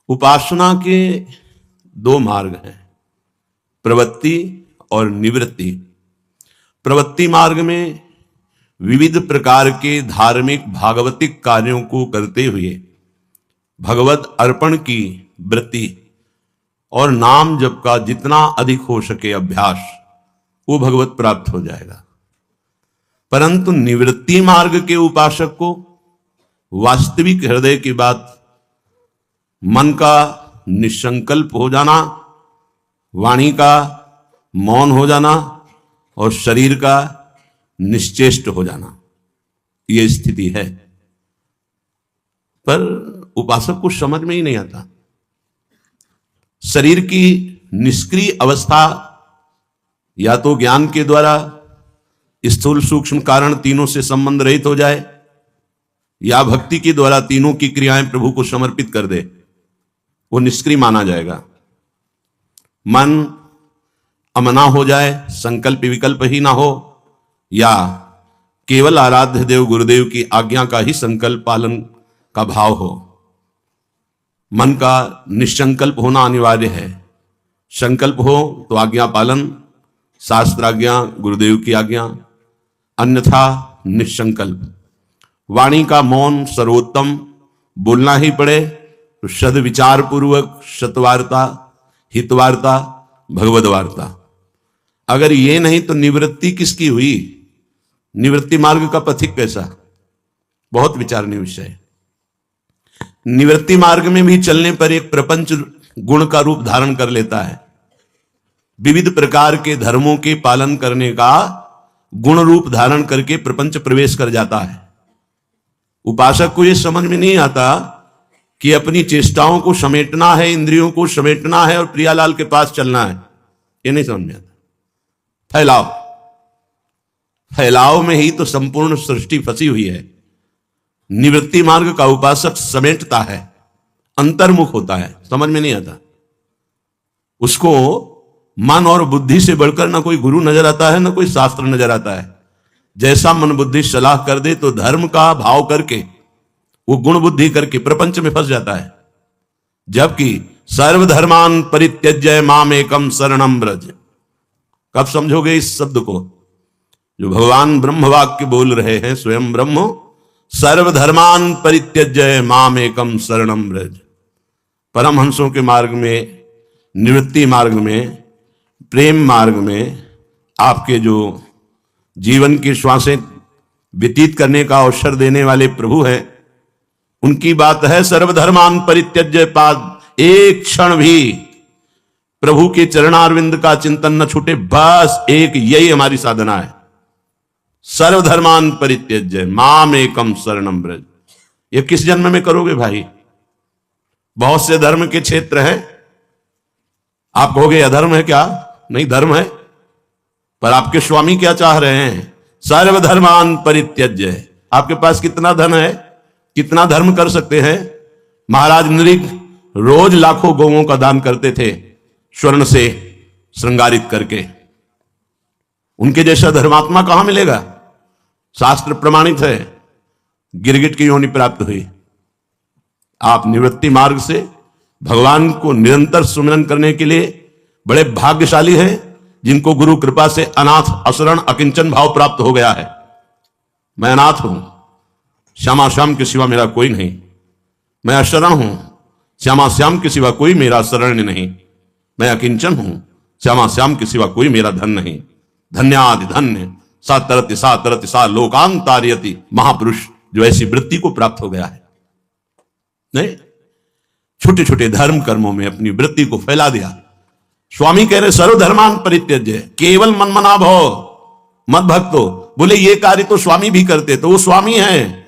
उपासना के दो मार्ग हैं, प्रवृत्ति और निवृत्ति। प्रवृत्ति मार्ग में विविध प्रकार के धार्मिक भागवतिक कार्यों को करते हुए भगवत अर्पण की वृत्ति और नाम जप का जितना अधिक हो सके अभ्यास, वो भगवत प्राप्त हो जाएगा। परंतु निवृत्ति मार्ग के उपासक को वास्तविक हृदय की बात, मन का निसंकल्प हो जाना, वाणी का मौन हो जाना और शरीर का निश्चेष्ट हो जाना, ये स्थिति है। पर उपासक को समझ में ही नहीं आता। शरीर की निष्क्रिय अवस्था या तो ज्ञान के द्वारा स्थूल सूक्ष्म कारण तीनों से संबंध रहित हो जाए, या भक्ति के द्वारा तीनों की क्रियाएं प्रभु को समर्पित कर दे, वो निष्क्रिय माना जाएगा। मन अमना हो जाए, संकल्प विकल्प ही ना हो, या केवल आराध्य देव गुरुदेव की आज्ञा का ही संकल्प पालन का भाव हो। मन का निसंकल्प होना अनिवार्य है। संकल्प हो तो आज्ञा पालन, शास्त्राज्ञा, गुरुदेव की आज्ञा, अन्यथा निसंकल्प। वाणी का मौन सर्वोत्तम, बोलना ही पड़े तो सद्विचार पूर्वक सत्वार्ता, हितवार्ता, भगवद वार्ता। अगर ये नहीं तो निवृत्ति किसकी हुई? निवृत्ति मार्ग का पथिक कैसा? बहुत विचारनीय विषय है। निवृत्ति मार्ग में भी चलने पर एक प्रपंच गुण का रूप धारण कर लेता है। विविध प्रकार के धर्मों के पालन करने का गुण रूप धारण करके प्रपंच प्रवेश कर जाता है। उपासक को यह समझ में नहीं आता कि अपनी चेष्टाओं को समेटना है, इंद्रियों को समेटना है और प्रियालाल के पास चलना है, ये नहीं समझ में आता। फैलाव में ही तो संपूर्ण सृष्टि फंसी हुई है। निवृत्ति मार्ग का उपासक समेटता है, अंतर्मुख होता है, समझ में नहीं आता। उसको मन और बुद्धि से बढ़कर ना कोई गुरु नजर आता है, ना कोई शास्त्र नजर आता है। जैसा मन बुद्धि सलाह कर दे तो धर्म का भाव करके, वो गुण बुद्धि करके प्रपंच में फंस जाता है। जबकि सर्वधर्मान परित्यज्य माम एकम शरणम व्रज। कब समझोगे इस शब्द को? जो भगवान ब्रह्म वाक्य बोल रहे हैं, स्वयं ब्रह्म, सर्वधर्मान परित्यज्य माम एकम शरणम व्रज। परमहंसों के मार्ग में, निवृत्ति मार्ग में, प्रेम मार्ग में आपके जो जीवन की श्वासें व्यतीत करने का अवसर देने वाले प्रभु हैं, उनकी बात है सर्वधर्मान परित्यज्य पाद। एक क्षण भी प्रभु के चरणारविंद का चिंतन न छूटे, बस एक यही हमारी साधना है। सर्वधर्मान परित्यज्य माम एकम शरणम व्रज। ये किस जन्म में करोगे भाई? बहुत से धर्म के क्षेत्र हैं। आप कहोगे अधर्म है क्या? नहीं, धर्म है। पर आपके स्वामी क्या चाह रहे हैं? सर्वधर्मान परित्यज्य। आपके पास कितना धन है, कितना धर्म कर सकते हैं? महाराज नृग रोज लाखों गौओं का दान करते थे, स्वर्ण से श्रृंगारित करके। उनके जैसा धर्मात्मा कहां मिलेगा? शास्त्र प्रमाणित है, गिरगिट की योनि प्राप्त हुई। आप निवृत्ति मार्ग से भगवान को निरंतर सुमिरन करने के लिए बड़े भाग्यशाली हैं, जिनको गुरु कृपा से अनाथ, असरण, अकिंचन भाव प्राप्त हो गया है। मैं अनाथ हूं, श्यामा श्याम के सिवा मेरा कोई नहीं। मैं अशरण हूं, श्यामा श्याम के सिवा कोई मेरा शरण नहीं। मैं अकिंचन हूं, श्यामा श्याम के सिवा कोई मेरा धन नहीं। धन्यादि धन्य सा तरति सा लोकांतार्यति। महापुरुष जो ऐसी वृत्ति को प्राप्त हो गया है, नहीं छोटे छोटे धर्म कर्मों में अपनी वृत्ति को फैला दिया। स्वामी कह रहे सर्वधर्मान परित्यज्य, केवल मनमना भव मत भक्तो। बोले ये कार्य तो स्वामी भी करते, तो वो स्वामी हैं।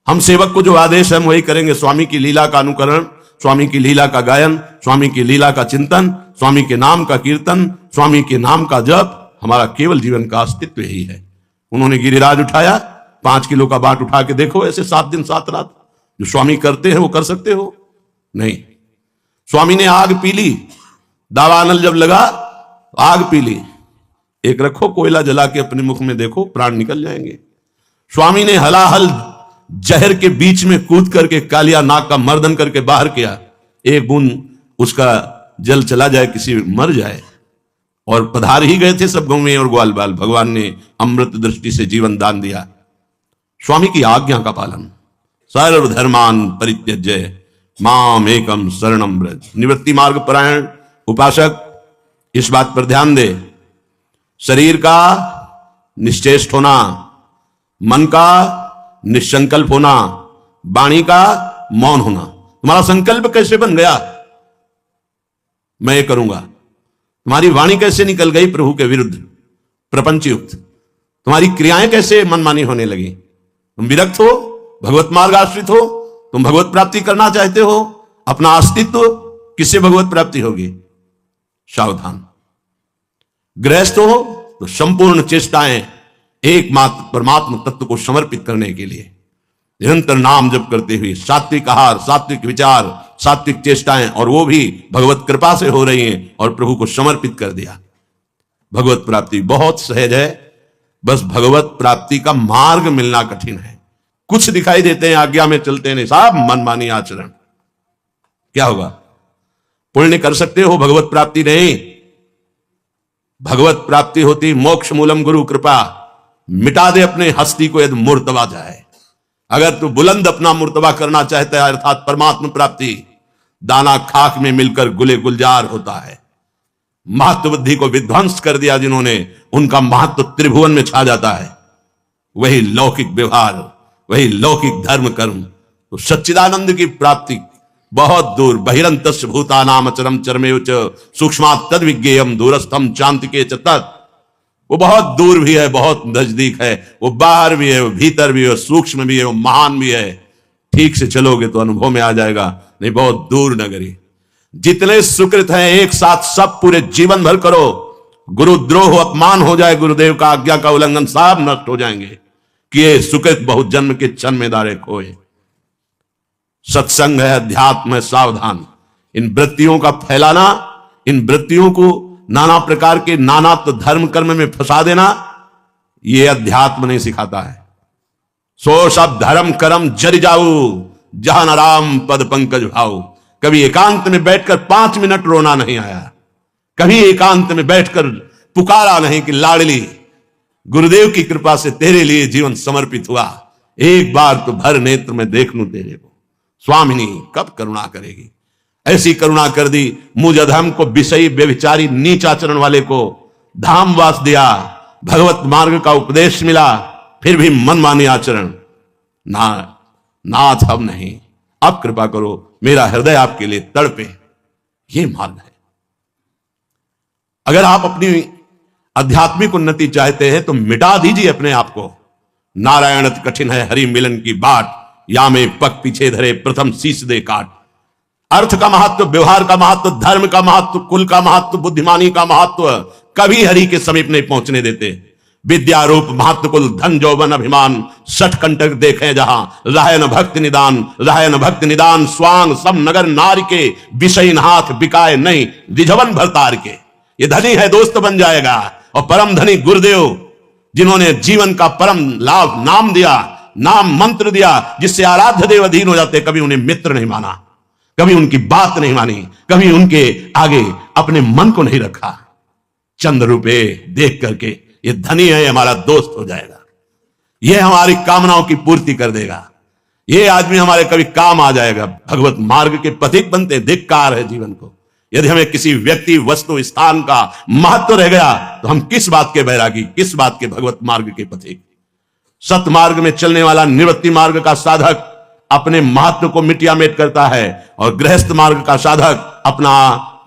हम सेवक को जो आदेश है हम वही करेंगे। स्वामी की लीला का अनुकरण, स्वामी की लीला का गायन, स्वामी की लीला का चिंतन, स्वामी के नाम का कीर्तन, स्वामी के नाम का जप, हमारा केवल जीवन का अस्तित्व यही है। उन्होंने गिरिराज उठाया, 5 किलो का बाट उठा के देखो, ऐसे 7 दिन 7 रात जो स्वामी करते हैं वो कर सकते हो? नहीं। स्वामी ने आग पी ली, दावानल जब लगा आग पी ली। एक रखो कोयला जला के अपने मुख में देखो, प्राण निकल जाएंगे। स्वामी ने हलाहल जहर के बीच में कूद करके कालिया नाग का मर्दन करके बाहर किया। एक बूंद उसका जल चला जाए, किसी मर जाए। और पधार ही गए थे सब गौवें और ग्वाल बाल, भगवान ने अमृत दृष्टि से जीवन दान दिया। स्वामी की आज्ञा का पालन, सर्वधर्मान परित्यज्य माम एकम शरणम व्रज। निवृत्ति मार्ग परायण उपासक इस बात पर ध्यान दे, शरीर का निश्चेष्ट होना, मन का निसंकल्प होना, वाणी का मौन होना। तुम्हारा संकल्प कैसे बन गया, मैं ये करूंगा। तुम्हारी वाणी कैसे निकल गई प्रभु के विरुद्ध, प्रपंच युक्त। तुम्हारी क्रियाएं कैसे मनमानी होने लगी। तुम विरक्त हो, भगवत मार्ग आश्रित हो, तुम भगवत प्राप्ति करना चाहते हो, अपना अस्तित्व किससे भगवत प्राप्ति होगी। सावधान। गृहस्थ हो तो संपूर्ण चेष्टाएं एकमात्र परमात्मा तत्व को समर्पित करने के लिए निरंतर नाम जप करते हुए, सात्विक आहार, सात्विक विचार, सात्विक चेष्टाएं, और वो भी भगवत कृपा से हो रही हैं और प्रभु को समर्पित कर दिया। भगवत प्राप्ति बहुत सहज है, बस भगवत प्राप्ति का मार्ग मिलना कठिन है। कुछ दिखाई देते हैं, आज्ञा में चलते नहीं, साहब मनमानी आचरण। क्या होगा, पुण्य कर सकते हो, भगवत प्राप्ति नहीं। भगवत प्राप्ति होती मोक्ष मूलम गुरु कृपा। मिटा दे अपने हस्ती को यदि मूर्तबा जाए। अगर तू बुलंद अपना मूर्तबा करना चाहता है, अर्थात परमात्मा प्राप्ति, दाना खाक में मिलकर गुले गुलजार होता है। महत्व बुद्धि को विध्वंस कर दिया जिन्होंने, उनका महत्व त्रिभुवन में छा जाता है। वही लौकिक व्यवहार, वही लौकिक धर्म कर्म। तो सच्चिदानंद की प्राप्ति बहुत दूर, बहिरंतस्य भूतानाम अचरम चरमेव च सूक्ष्मात् तद विज्ञेयम दूरस्थम चान्तिके च तत्। वो बहुत दूर भी है, बहुत नजदीक है, वो बाहर भी है, वो भीतर भी है, सूक्ष्म भी है, वो महान भी है। ठीक से चलोगे तो अनुभव में आ जाएगा, नहीं बहुत दूर नगरी। जितने सुकृत हैं एक साथ सब पूरे जीवन भर करो, गुरुद्रोह अपमान हो जाए, गुरुदेव का आज्ञा का उल्लंघन, सब नष्ट हो जाएंगे। कि ये सुकृत बहुत जन्म के क्षण में दारे खोए। सत्संग है, अध्यात्म है, सावधान। इन वृत्तियों का फैलाना, इन वृत्तियों को नाना प्रकार के नानात्व धर्म कर्म में फंसा देना, ये अध्यात्म नहीं सिखाता है। सो सब धर्म कर्म जर जाऊ जहां राम पद पंकज भाऊ। कभी एकांत में बैठकर 5 मिनट रोना नहीं आया, कभी एकांत में बैठकर पुकारा नहीं कि लाडली गुरुदेव की कृपा से तेरे लिए जीवन समर्पित हुआ, एक बार तो भर नेत्र में देख लूं तेरे को। स्वामिनी कब करुणा करेगी। ऐसी करुणा कर दी, मुझ अधम को विषयी व्यभिचारी नीच आचरण वाले को धामवास दिया, भगवत मार्ग का उपदेश मिला, फिर भी मनमानी आचरण। नाथ अब नहीं, अब कृपा करो, मेरा हृदय आपके लिए तड़पे। ये मार्ग है। अगर आप अपनी आध्यात्मिक उन्नति चाहते हैं तो मिटा दीजिए अपने आप को। नारायण अति कठिन है हरि मिलन की बाट, या में पग पीछे धरे प्रथम शीश दे काट। अर्थ का महत्व, व्यवहार का महत्व, धर्म का महत्व, कुल का महत्व, बुद्धिमानी का महत्व कभी हरि के समीप नहीं पहुंचने देते। विद्यारूप महत्व कुल धन जौवन अभिमान, 60 कंटक देखें जहां, रहे न भक्ति निदान, रहे न भक्ति निदान। स्वांग सब नगर नार के, विषयीन हाथ बिकाए नहीं, रिझवन भरतार के। ये धनी है दोस्त बन जाएगा, और परम धनी गुरुदेव जिन्होंने जीवन का परम लाभ नाम दिया, नाम मंत्र दिया, जिससे आराध्य देव अधीन हो जाते। कभी उन्हें मित्र नहीं माना, कभी उनकी बात नहीं मानी, कभी उनके आगे अपने मन को नहीं रखा। चंद रुपए देख करके ये धनी है, हमारा दोस्त हो जाएगा, ये हमारी कामनाओं की पूर्ति कर देगा, ये आदमी हमारे कभी काम आ जाएगा। भगवत मार्ग के पथिक बनते धिक्कार है जीवन को। यदि हमें किसी व्यक्ति वस्तु स्थान का महत्व रह गया तो हम किस बात के बैरागी, किस बात के भगवत मार्ग के पथिक। सत मार्ग में चलने वाला निवृत्ति मार्ग का साधक अपने महत्व को मिटियामेट करता है, और गृहस्थ मार्ग का साधक अपना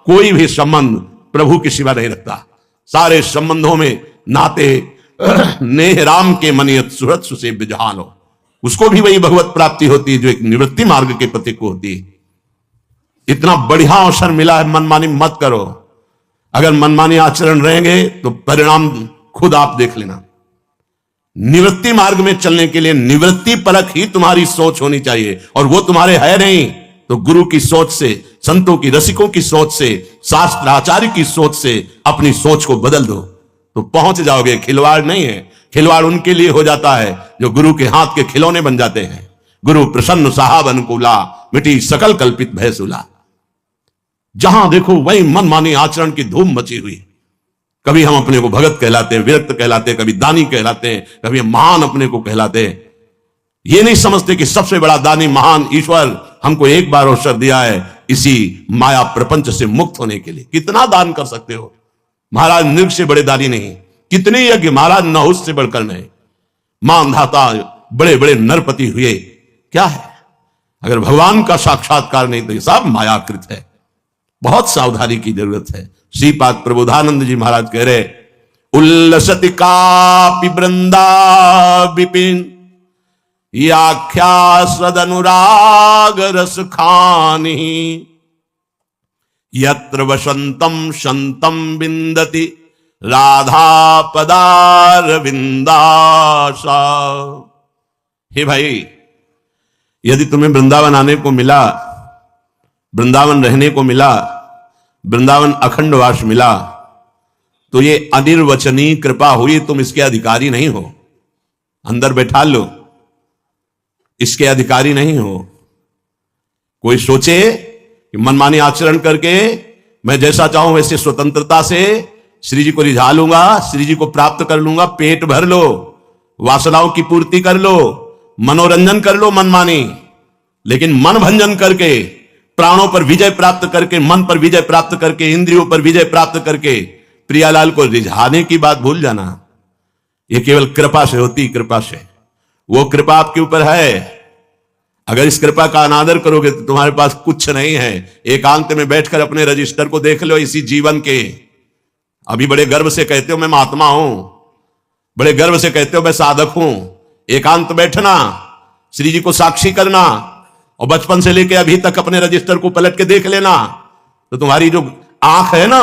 कोई भी संबंध प्रभु के सिवा नहीं रखता। सारे संबंधों में नाते नेह राम के मनियत सुरत सुसे बिजहान हो। उसको भी वही भगवत प्राप्ति होती है जो एक निवृत्ति मार्ग के पथिक को होती है। इतना बढ़िया अवसर मिला है, मनमानी मत करो। अगर मनमानी आचरण रहेंगे तो परिणाम खुद आप देख लेना। निवृत्ति मार्ग में चलने के लिए निवृत्ति परख ही तुम्हारी सोच होनी चाहिए, और वो तुम्हारे है नहीं तो गुरु की सोच से, संतों की, रसिकों की सोच से, शास्त्र आचार्य की सोच से अपनी सोच को बदल दो तो पहुंच जाओगे। खिलवाड़ नहीं है, खिलवाड़ उनके लिए हो जाता है जो गुरु के हाथ के खिलौने बन जाते हैं। गुरु प्रसन्न साहब अनुकूला, मिटी सकल कल्पित भय सुला। जहां देखो वही मनमानी आचरण की धूम मची हुई। कभी हम अपने को भगत कहलाते हैं, विरक्त कहलाते हैं, कभी दानी कहलाते हैं, कभी महान अपने को कहलाते हैं। ये नहीं समझते कि सबसे बड़ा दानी महान ईश्वर हमको एक बार अवसर दिया है इसी माया प्रपंच से मुक्त होने के लिए। कितना दान कर सकते हो महाराज, नृग से बड़े दानी नहीं। कितने यज्ञ महाराज, नहुस से बढ़कर नहीं। मानधाता बड़े बड़े नरपति हुए, क्या है? अगर भगवान का साक्षात्कार नहीं तो ये सब मायाकृत है। बहुत सावधानी की जरूरत है। श्रीपाद प्रबोधानंद जी महाराज कह रहे, उल्लसति कापि वृंदा विपिन याख्या सदनुराग रस खानी यत्र वसंतम शंतम विंदति राधा पदार विंदासा। हे भाई, यदि तुम्हें वृंदावन आने को मिला, वृंदावन रहने को मिला, वृंदावन अखंडवास मिला, तो ये अनिर्वचनीय कृपा हुई। तुम इसके अधिकारी नहीं हो। अंदर बैठा लो, इसके अधिकारी नहीं हो। कोई सोचे कि मनमानी आचरण करके मैं जैसा चाहूं वैसे स्वतंत्रता से श्री जी को रिझा लूंगा, श्री जी को प्राप्त कर लूंगा। पेट भर लो, वासनाओं की पूर्ति कर लो, मनोरंजन कर लो मनमानी, लेकिन मन भंजन करके, प्राणों पर विजय प्राप्त करके, मन पर विजय प्राप्त करके, इंद्रियों पर विजय प्राप्त करके प्रियालाल को रिझाने की बात भूल जाना। यह केवल कृपा से होती, कृपा से। वो कृपा आपके ऊपर है। अगर इस कृपा का अनादर करोगे तो तुम्हारे पास कुछ नहीं है। एकांत में बैठकर अपने रजिस्टर को देख लो इसी जीवन के। अभी बड़े गर्व से कहते हो मैं महात्मा हूं, बड़े गर्व से कहते हो मैं साधक हूं। एकांत बैठना, श्री जी को साक्षी करना, और बचपन से लेके अभी तक अपने रजिस्टर को पलट के देख लेना, तो तुम्हारी जो आंख है ना,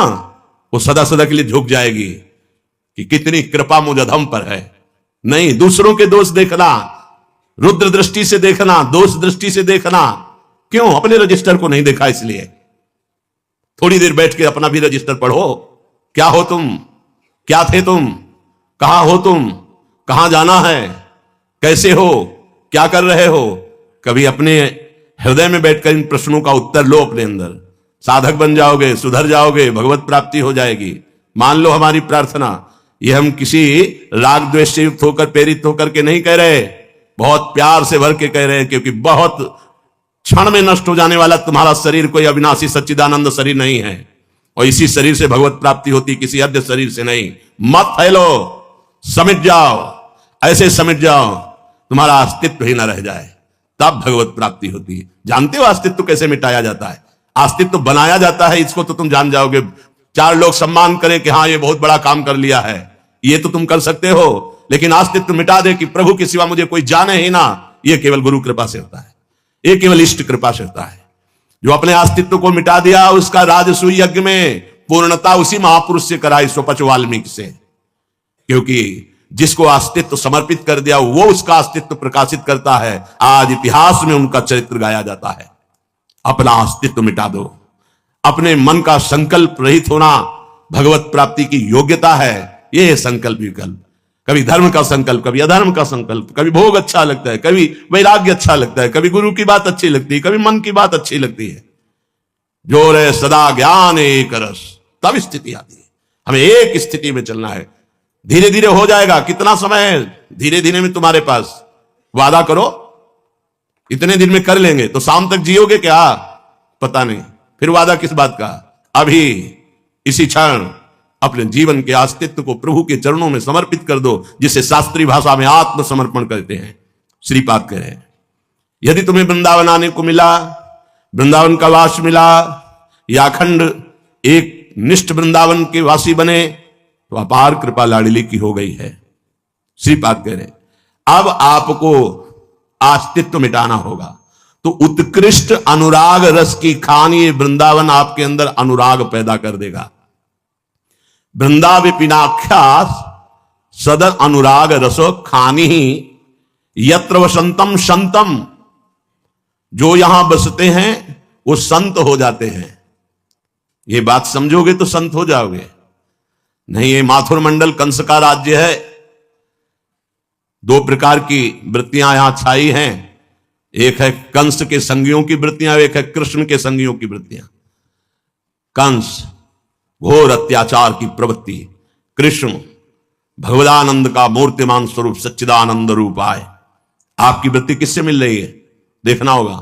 वो सदा सदा के लिए झुक जाएगी कि कितनी कृपा मुझ अधम पर है। नहीं, दूसरों के दोष देखना, रुद्र दृष्टि से देखना, दोष दृष्टि से देखना। क्यों? अपने रजिस्टर को नहीं देखा इसलिए। थोड़ी देर बैठ के अपना भी रजिस्टर पढ़ो। क्या हो तुम? क्या थे तुम? कहां हो तुम? कहां जाना है? कैसे हो? क्या कर रहे हो? कभी अपने हृदय में बैठकर इन प्रश्नों का उत्तर लो अपने अंदर। साधक बन जाओगे, सुधर जाओगे, भगवत प्राप्ति हो जाएगी। मान लो हमारी प्रार्थना। ये हम किसी राग द्वेष से युक्त होकर, प्रेरित होकर के नहीं कह रहे, बहुत प्यार से भर के कह रहे हैं, क्योंकि बहुत क्षण में नष्ट हो जाने वाला तुम्हारा शरीर कोई अविनाशी सच्चिदानंद शरीर नहीं है, और इसी शरीर से भगवत प्राप्ति होती, किसी अन्य शरीर से नहीं। मत फैलो, समिट जाओ, ऐसे समिट जाओ तुम्हारा अस्तित्व ही न रह जाए, तब भगवत प्राप्ति होती है। जानते हो अस्तित्व कैसे मिटाया जाता है? अस्तित्व बनाया जाता है, इसको तो तुम जान जाओगे। चार लोग सम्मान करें कि हाँ ये बहुत बड़ा काम कर लिया है, ये तो तुम कर सकते हो, लेकिन अस्तित्व मिटा दे कि प्रभु के सिवा मुझे कोई जाने ही ना, ये केवल गुरु कृपा से होता है, ये केवल इष्ट कृपा से होता है। जो अपने अस्तित्व को मिटा दिया, उसका राजसूय यज्ञ में पूर्णता उसी महापुरुष से कराई, स्वपच वाल्मीकि से। क्योंकि जिसको अस्तित्व समर्पित कर दिया वो उसका अस्तित्व प्रकाशित करता है। आज इतिहास में उनका चरित्र गाया जाता है। अपना अस्तित्व मिटा दो, अपने मन का संकल्प रहित होना भगवत प्राप्ति की योग्यता है। यह है संकल्प विकल्प। कभी धर्म का संकल्प, कभी अधर्म का संकल्प, कभी भोग अच्छा लगता है, कभी वैराग्य अच्छा लगता है, कभी गुरु की बात अच्छी लगती है, कभी मन की बात अच्छी लगती है। जो रे सदा ज्ञान एक रस, तब स्थिति आती है। हमें एक स्थिति में चलना है। धीरे धीरे हो जाएगा। कितना समय है धीरे धीरे में तुम्हारे पास? वादा करो इतने दिन में कर लेंगे, तो शाम तक जियोगे क्या? पता नहीं। फिर वादा किस बात का? अभी इसी क्षण अपने जीवन के अस्तित्व को प्रभु के चरणों में समर्पित कर दो, जिसे शास्त्रीय भाषा में आत्मसमर्पण कहते हैं। श्रीपाद कह रहे हैं, यदि तुम्हें वृंदावन आने को मिला, वृंदावन का वास मिला, या अखंड एक निष्ठ वृंदावन के वासी बने, तो अपार कृपा लाडली की हो गई है। श्रीपाद कह रहे, अब आपको अस्तित्व मिटाना होगा, तो उत्कृष्ट अनुराग रस की खान ये वृंदावन आपके अंदर अनुराग पैदा कर देगा। वृंदाविपिनाख्यास सदर अनुराग रसो खानी यत्र वसंतम संतम, जो यहां बसते हैं वो संत हो जाते हैं। ये बात समझोगे तो संत हो जाओगे। नहीं, ये माथुर मंडल कंस का राज्य है। दो प्रकार की वृत्तियां यहां छाई हैं। एक है कंस के संगियों की वृत्तियां, एक है कृष्ण के संगियों की वृत्तियां। कंस, घोर अत्याचार की प्रवृत्ति, कृष्ण भगवदानंद का मूर्तिमान स्वरूप सच्चिदानंद रूप आए। आपकी वृत्ति किससे मिल रही है देखना होगा।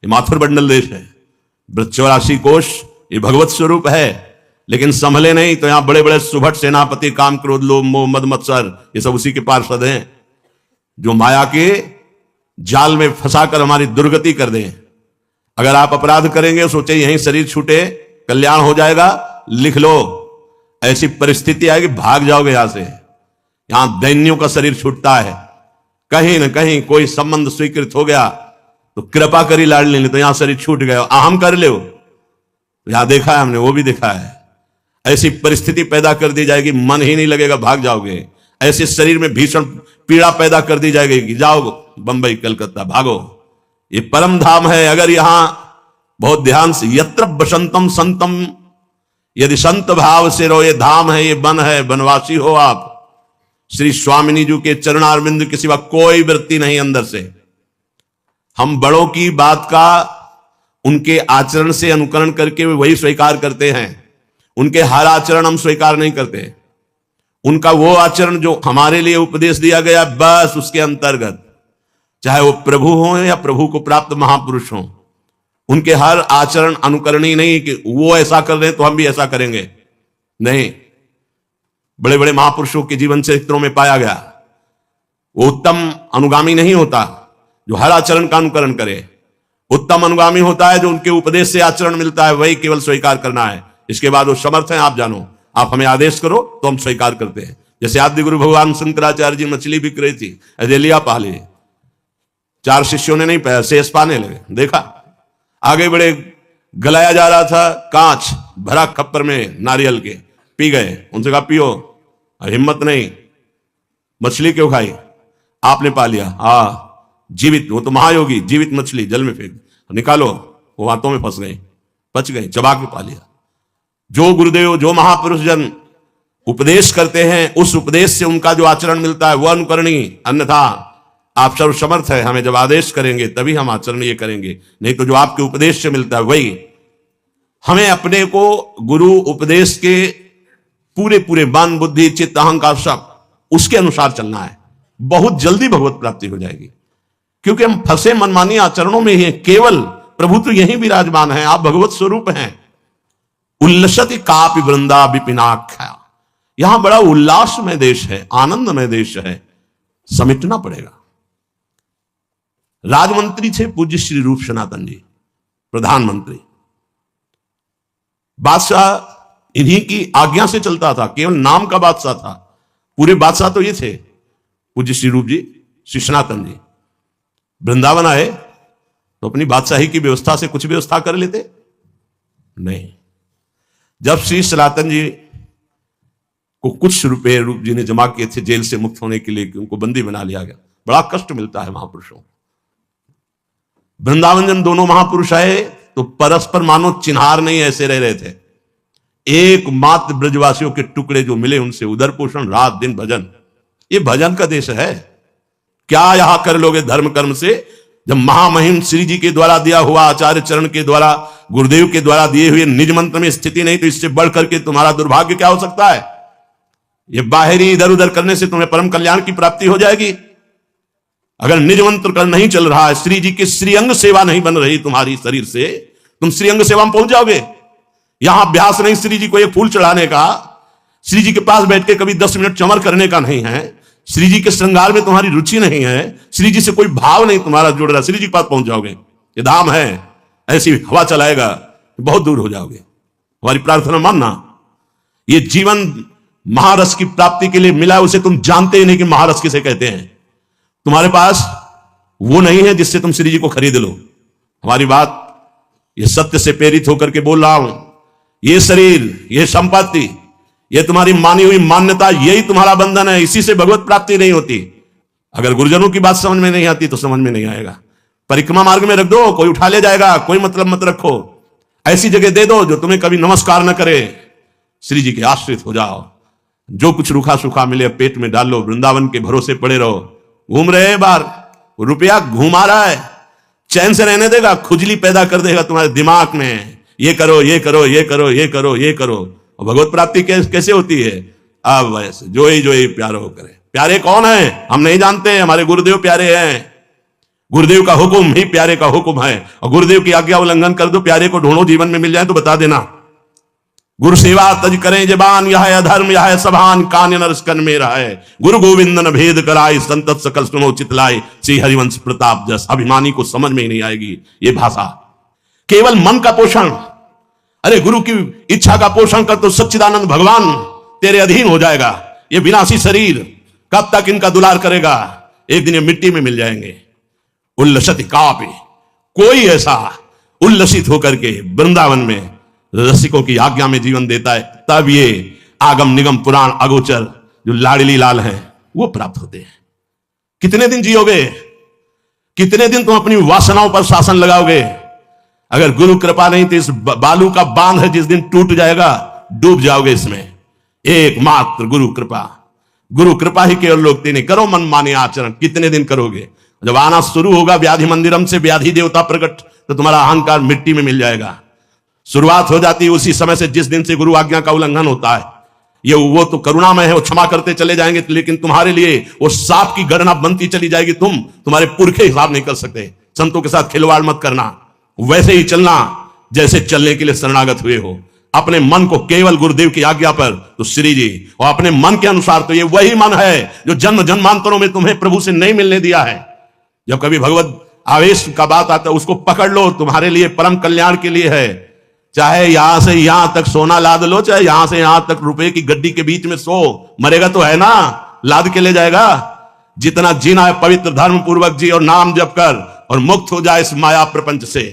ये माथुर मंडल देश है, 84 कोश, ये भगवत स्वरूप है, लेकिन संभले नहीं तो यहां बड़े बड़े सुभट सेनापति, काम, क्रोध, लोभ, मोह, मद, मत्सर, ये सब उसी के पार्षद हैं जो माया के जाल में फंसाकर हमारी दुर्गति कर दें। अगर आप अपराध करेंगे, सोचे यहीं शरीर छूटे कल्याण हो जाएगा, लिख लो, ऐसी परिस्थिति आएगी भाग जाओगे यहां से। यहां दैन्यों का शरीर छूटता है, कहीं ना कहीं कोई संबंध स्वीकृत हो गया तो कृपा करी लाडली, नहीं तो यहां शरीर छूट गया, अहम कर ले। यहां देखा है हमने, वो भी देखा है। ऐसी परिस्थिति पैदा कर दी जाएगी, मन ही नहीं लगेगा, भाग जाओगे। ऐसे शरीर में भीषण पीड़ा पैदा कर दी जाएगी कि जाओ बंबई, कलकत्ता, भागो। ये परम धाम है। अगर यहां बहुत ध्यान से, यत्र बसंतम संतम, यदि संत भाव से रहो, ये धाम है, ये वन है, वनवासी हो आप। श्री स्वामिनी जी के चरणारविंद के सिवा कोई वृत्ति नहीं अंदर से। हम बड़ों की बात का उनके आचरण से अनुकरण करके वही स्वीकार करते हैं, उनके हर आचरण हम स्वीकार नहीं करते। उनका वो आचरण जो हमारे लिए उपदेश दिया गया, बस उसके अंतर्गत, चाहे वो प्रभु हो या प्रभु को प्राप्त महापुरुष हो, उनके हर आचरण अनुकरणीय नहीं कि वो ऐसा कर रहे हैं तो हम भी ऐसा करेंगे। नहीं, बड़े बड़े महापुरुषों के जीवन चरित्रों में पाया गया वो उत्तम अनुगामी नहीं होता जो हर आचरण का अनुकरण करे। उत्तम अनुगामी होता है जो उनके उपदेश से आचरण मिलता है, वही केवल स्वीकार करना है। इसके बाद वो समर्थ हैं, आप जानो, आप हमें आदेश करो तो हम स्वीकार करते हैं। जैसे आदि गुरु भगवान शंकराचार्य जी मछली बिक रही थी, अजेलिया पाले, 4 शिष्यों ने नहीं पाया, शेष पाने लगे। देखा आगे बड़े, गलाया जा रहा था, कांच भरा खप्पर में नारियल के, पी गए। उनसे कहा पियो, हिम्मत नहीं, मछली क्यों खाई, आपने पा लिया। जीवित, वो तो महायोगी, जीवित मछली जल में फेंक निकालो, वो हाथों में फंस गई, बच गई, चबा के पा लिया। जो गुरुदेव, जो महापुरुष जन उपदेश करते हैं, उस उपदेश से उनका जो आचरण मिलता है वो अनुकरणीय, अन्यथा आप सर्वसमर्थ है, हमें जब आदेश करेंगे तभी हम आचरण ये करेंगे, नहीं तो जो आपके उपदेश से मिलता है वही। हमें अपने को गुरु उपदेश के पूरे पूरे मन, बुद्धि, चित्त, अहंकार सब उसके अनुसार चलना है। बहुत जल्दी भगवत प्राप्ति हो जाएगी, क्योंकि हम फंसे मनमानी आचरणों में ही हैं। केवल प्रभु तो यही विराजमान है, आप भगवत स्वरूप हैं। उल्लसति कापि वृंदा विपिनाख्या, यहां बड़ा उल्लासमय देश है, आनंदमय देश है, समेटना पड़ेगा। राजमंत्री थे पूज्य श्री रूप सनातन जी, प्रधानमंत्री। बादशाह इन्हीं की आज्ञा से चलता था, केवल नाम का बादशाह था, पूरे बादशाह तो ये थे पूज्य श्री रूप जी, श्री सनातन जी। वृंदावन आए तो अपनी बादशाही की व्यवस्था से कुछ व्यवस्था कर लेते नहीं। जब श्री सनातन जी को कुछ रुपए रूप जी ने जमा किए थे जेल से मुक्त होने के लिए, कि उनको बंदी बना लिया गया, बड़ा कष्ट मिलता है महापुरुषों को। वृंदावन जब दोनों महापुरुष आए तो परस्पर मानो चिन्हार नहीं ऐसे रह रहे थे। एकमात्र ब्रजवासियों के टुकड़े जो मिले उनसे उदर पोषण, रात दिन भजन। ये भजन का देश है, क्या यहां कर लोगे धर्म कर्म से, जब महामहिम श्री जी के द्वारा दिया हुआ, आचार्य चरण के द्वारा, गुरुदेव के द्वारा दिए हुए निज मंत्र में स्थिति नहीं, तो इससे बढ़ करके तुम्हारा दुर्भाग्य क्या हो सकता है। ये बाहरी इधर उधर करने से तुम्हें परम कल्याण की प्राप्ति हो जाएगी। अगर निज मंत्र कर नहीं चल रहा है, श्री जी की श्रीअंग सेवा नहीं बन रही तुम्हारी शरीर से, तुम श्रीअंग सेवा में पहुंच जाओगे। यहां अभ्यास नहीं श्री जी को एक फूल चढ़ाने का, श्री जी के पास बैठ के कभी 10 मिनट चमर करने का नहीं है, श्री जी के श्रृंगार में तुम्हारी रुचि नहीं है, श्री जी से कोई भाव नहीं तुम्हारा जुड़ रहा, श्री जी के पास पहुंच जाओगे। ये धाम है, ऐसी हवा चलाएगा बहुत दूर हो जाओगे। हमारी प्रार्थना मानना, ये जीवन महारस की प्राप्ति के लिए मिला है, उसे तुम जानते ही नहीं कि महारस किसे कहते हैं। तुम्हारे पास वो नहीं है जिससे तुम श्री जी को खरीद लो। हमारी बात ये सत्य से प्रेरित होकर के बोल रहा हूं। ये शरीर, ये संपत्ति, ये तुम्हारी मानी हुई मान्यता, यही तुम्हारा बंधन है, इसी से भगवत प्राप्ति नहीं होती। अगर गुरुजनों की बात समझ में नहीं आती तो समझ में नहीं आएगा। परिक्रमा मार्ग में रख दो, कोई उठा ले जाएगा, कोई मतलब मत रखो। ऐसी जगह दे दो जो तुम्हें कभी नमस्कार न करे, श्री जी के आश्रित हो जाओ। जो कुछ रूखा सूखा मिले पेट में डाल लो, वृंदावन के भरोसे पड़े रहो। घूम रहे हैं बाहर, रुपया घुमा रहा है, चैन से रहने देगा, खुजली पैदा कर देगा तुम्हारे दिमाग में। ये करो, ये करो, ये करो, ये करो, ये करो। और भगवत प्राप्ति कैसे होती है? अब वैसे जो ही प्यारो करे। प्यारे कौन है हम नहीं जानते, हमारे गुरुदेव प्यारे हैं। गुरुदेव का हुक्म ही प्यारे का हुक्म है, और गुरुदेव की आज्ञा उल्लंघन कर दो, प्यारे को ढूंढो, जीवन में मिल जाए तो बता देना। गुरु सेवा तज करें जबान, यह है अधर्म, यह है सभान, कान नरस कन मेरा है। गुरु गोविंद न भेद कराए, संतत सकल सुनो चितलाए, श्री हरिवंश प्रताप जस। अभिमानी को समझ में ही नहीं आएगी ये भाषा। केवल मन का पोषण, अरे गुरु की इच्छा का पोषण कर तो सच्चिदानंद भगवान तेरे अधीन हो जाएगा। ये विनाशी शरीर कब तक इनका दुलार करेगा? एक दिन ये मिट्टी में मिल जाएंगे। उल्लसित कापे, कोई ऐसा उल्लसित होकर के वृंदावन में रसिकों की आज्ञा में जीवन देता है, तब ये आगम निगम पुराण अगोचर जो लाडली लाल हैं वो प्राप्त होते हैं। कितने दिन जियोगे? कितने दिन तुम अपनी वासनाओं पर शासन लगाओगे? अगर गुरु कृपा नहीं तो इस बालू का बांध है, जिस दिन टूट जाएगा डूब जाओगे इसमें। एकमात्र गुरु कृपा, गुरु कृपा ही केवल लोग नहीं। करो मन माने आचरण, कितने दिन करोगे? जब आना शुरू होगा व्याधि मंदिरम से व्याधि देवता प्रकट, तो तुम्हारा अहंकार मिट्टी में मिल जाएगा। शुरुआत हो जाती है उसी समय से जिस दिन से गुरु आज्ञा का उल्लंघन होता है। ये वो तो करुणामय है, वो क्षमा करते चले जाएंगे, लेकिन तुम्हारे लिए वो सांप की गणना बनती चली जाएगी। तुम्हारे पुरखे हिसाब नहीं कर सकते। संतों के साथ खिलवाड़ मत करना, वैसे ही चलना जैसे चलने के लिए शरणागत हुए हो। अपने मन को केवल गुरुदेव की आज्ञा पर, तो श्री जी, और अपने मन के अनुसार, तो ये वही मन है जो जन्म जन्मांतरों में तुम्हें प्रभु से नहीं मिलने दिया है। जब कभी भगवत आवेश का बात आता है उसको पकड़ लो, तुम्हारे लिए परम कल्याण के लिए है। चाहे यहां से यहां तक सोना लाद लो, चाहे यहां से यहां तक रुपए की गड्डी के बीच में सो, मरेगा तो है ना, लाद के ले जाएगा। जितना जीना है पवित्र धर्म पूर्वक जी, और नाम जप कर, और मुक्त हो जाए इस माया प्रपंच से।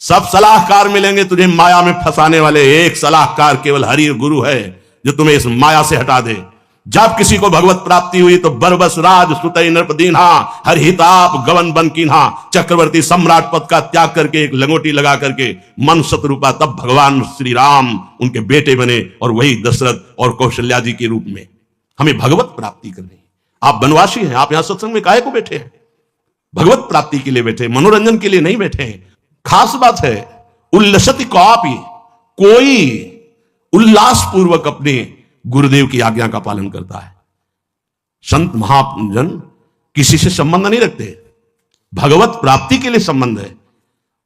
सब सलाहकार मिलेंगे तुझे माया में फंसाने वाले, एक सलाहकार केवल हरि गुरु है जो तुम्हें इस माया से हटा दे। जब किसी को भगवत प्राप्ति हुई तो बरबस राज सुतई नृप दीन्हा, हर हिताप गवन बन कीन्हा। चक्रवर्ती सम्राट पद का त्याग करके एक लंगोटी लगा करके मन शत्रुपा, तब भगवान श्री राम उनके बेटे बने, और वही दशरथ और कौशल्या जी के रूप में। हमें भगवत प्राप्ति करनी। आप बनवासी हैं, आप यहां सत्संग में काहे को बैठे हैं? भगवत प्राप्ति के लिए बैठे, मनोरंजन के लिए नहीं बैठे हैं। खास बात है उल्लसित कापि, कोई उल्लास पूर्वक अपने गुरुदेव की आज्ञा का पालन करता है। संत महाजन किसी से संबंध नहीं रखते, भगवत प्राप्ति के लिए संबंध है।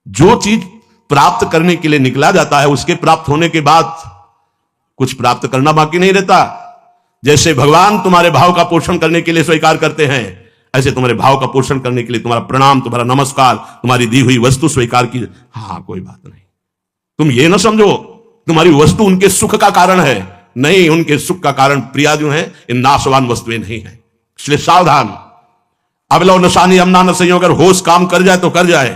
जो चीज प्राप्त करने के लिए निकला जाता है, उसके प्राप्त होने के बाद कुछ प्राप्त करना बाकी नहीं रहता। जैसे भगवान तुम्हारे भाव का पोषण करने के लिए स्वीकार करते हैं, ऐसे तुम्हारे भाव का पोषण करने के लिए तुम्हारा प्रणाम, तुम्हारा नमस्कार, तुम्हारी दी हुई वस्तु स्वीकार की। हाँ, कोई बात नहीं। तुम ये ना समझो तुम्हारी वस्तु उनके सुख का कारण है, नहीं, उनके सुख का कारण प्रिया जो है इन नाशवान वस्तुएं नहीं है। इसलिए सावधान। अब लो नशानी अमना न सही, अगर होश काम कर जाए तो कर जाए,